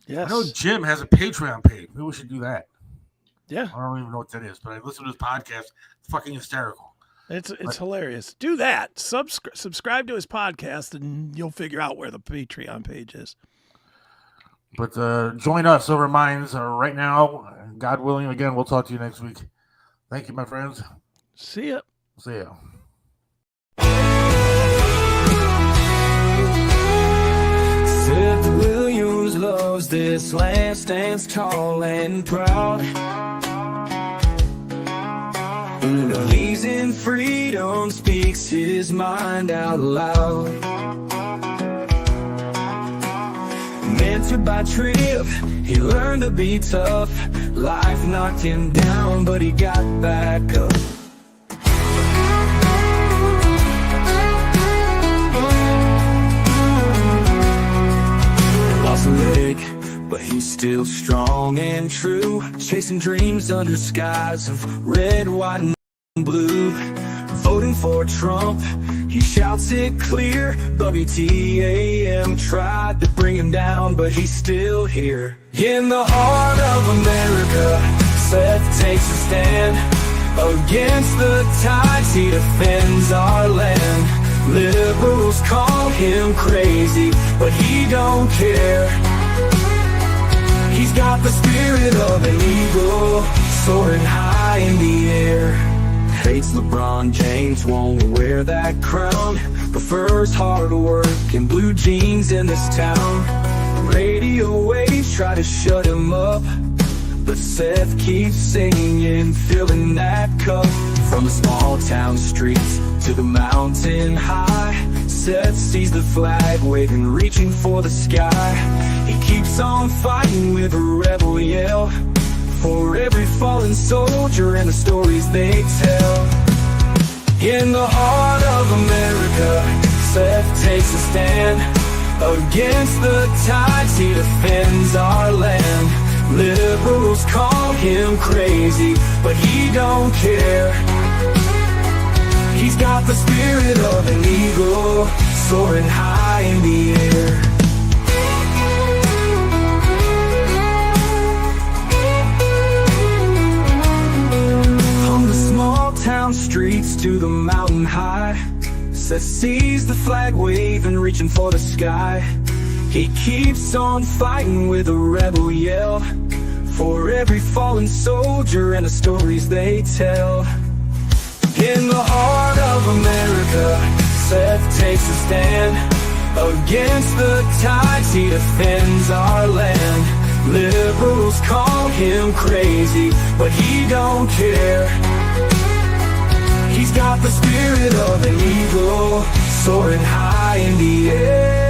Yes. I know Jim has a Patreon page. Maybe we should do that. Yeah. I don't even know what that is, but I listen to his podcast. It's fucking hysterical. It's hilarious. Do that. Subscribe to his podcast, and you'll figure out where the Patreon page is. But join us over at Minds right now. God willing, again, we'll talk to you next week. Thank you, my friends. See ya. See ya. Seth Williams loves this land, stands tall and proud. Believes in freedom, speaks his mind out loud. Mentored by Trip, he learned to be tough. Life knocked him down, but he got back up. Lost a leg, but he's still strong and true, chasing dreams under skies of red, white, and blue. Voting for Trump, he shouts it clear. WTAM tried to bring him down, but he's still here. In the heart of America, Seth takes a stand. Against the tides, he defends our land. Liberals call him crazy, but he don't care. He's got the spirit of an eagle, soaring high in the air. Hates LeBron James, won't wear that crown. Prefers hard work and blue jeans in this town. Radio waves try to shut him up, but Seth keeps singing, filling that cup. From the small town streets to the mountain high, Seth sees the flag waving, reaching for the sky. He keeps on fighting with a rebel yell, for every fallen soldier and the stories they tell. In the heart of America, Seth takes a stand. Against the tides, he defends our land. Liberals call him crazy, but he don't care. He's got the spirit of an eagle, soaring high in the air. Town streets to the mountain high, Seth sees the flag waving, reaching for the sky. He keeps on fighting with a rebel yell, for every fallen soldier and the stories they tell. In the heart of America, Seth takes a stand. Against the tides, he defends our land. Liberals call him crazy, but he don't care. He's got the spirit of an eagle, soaring high in the air.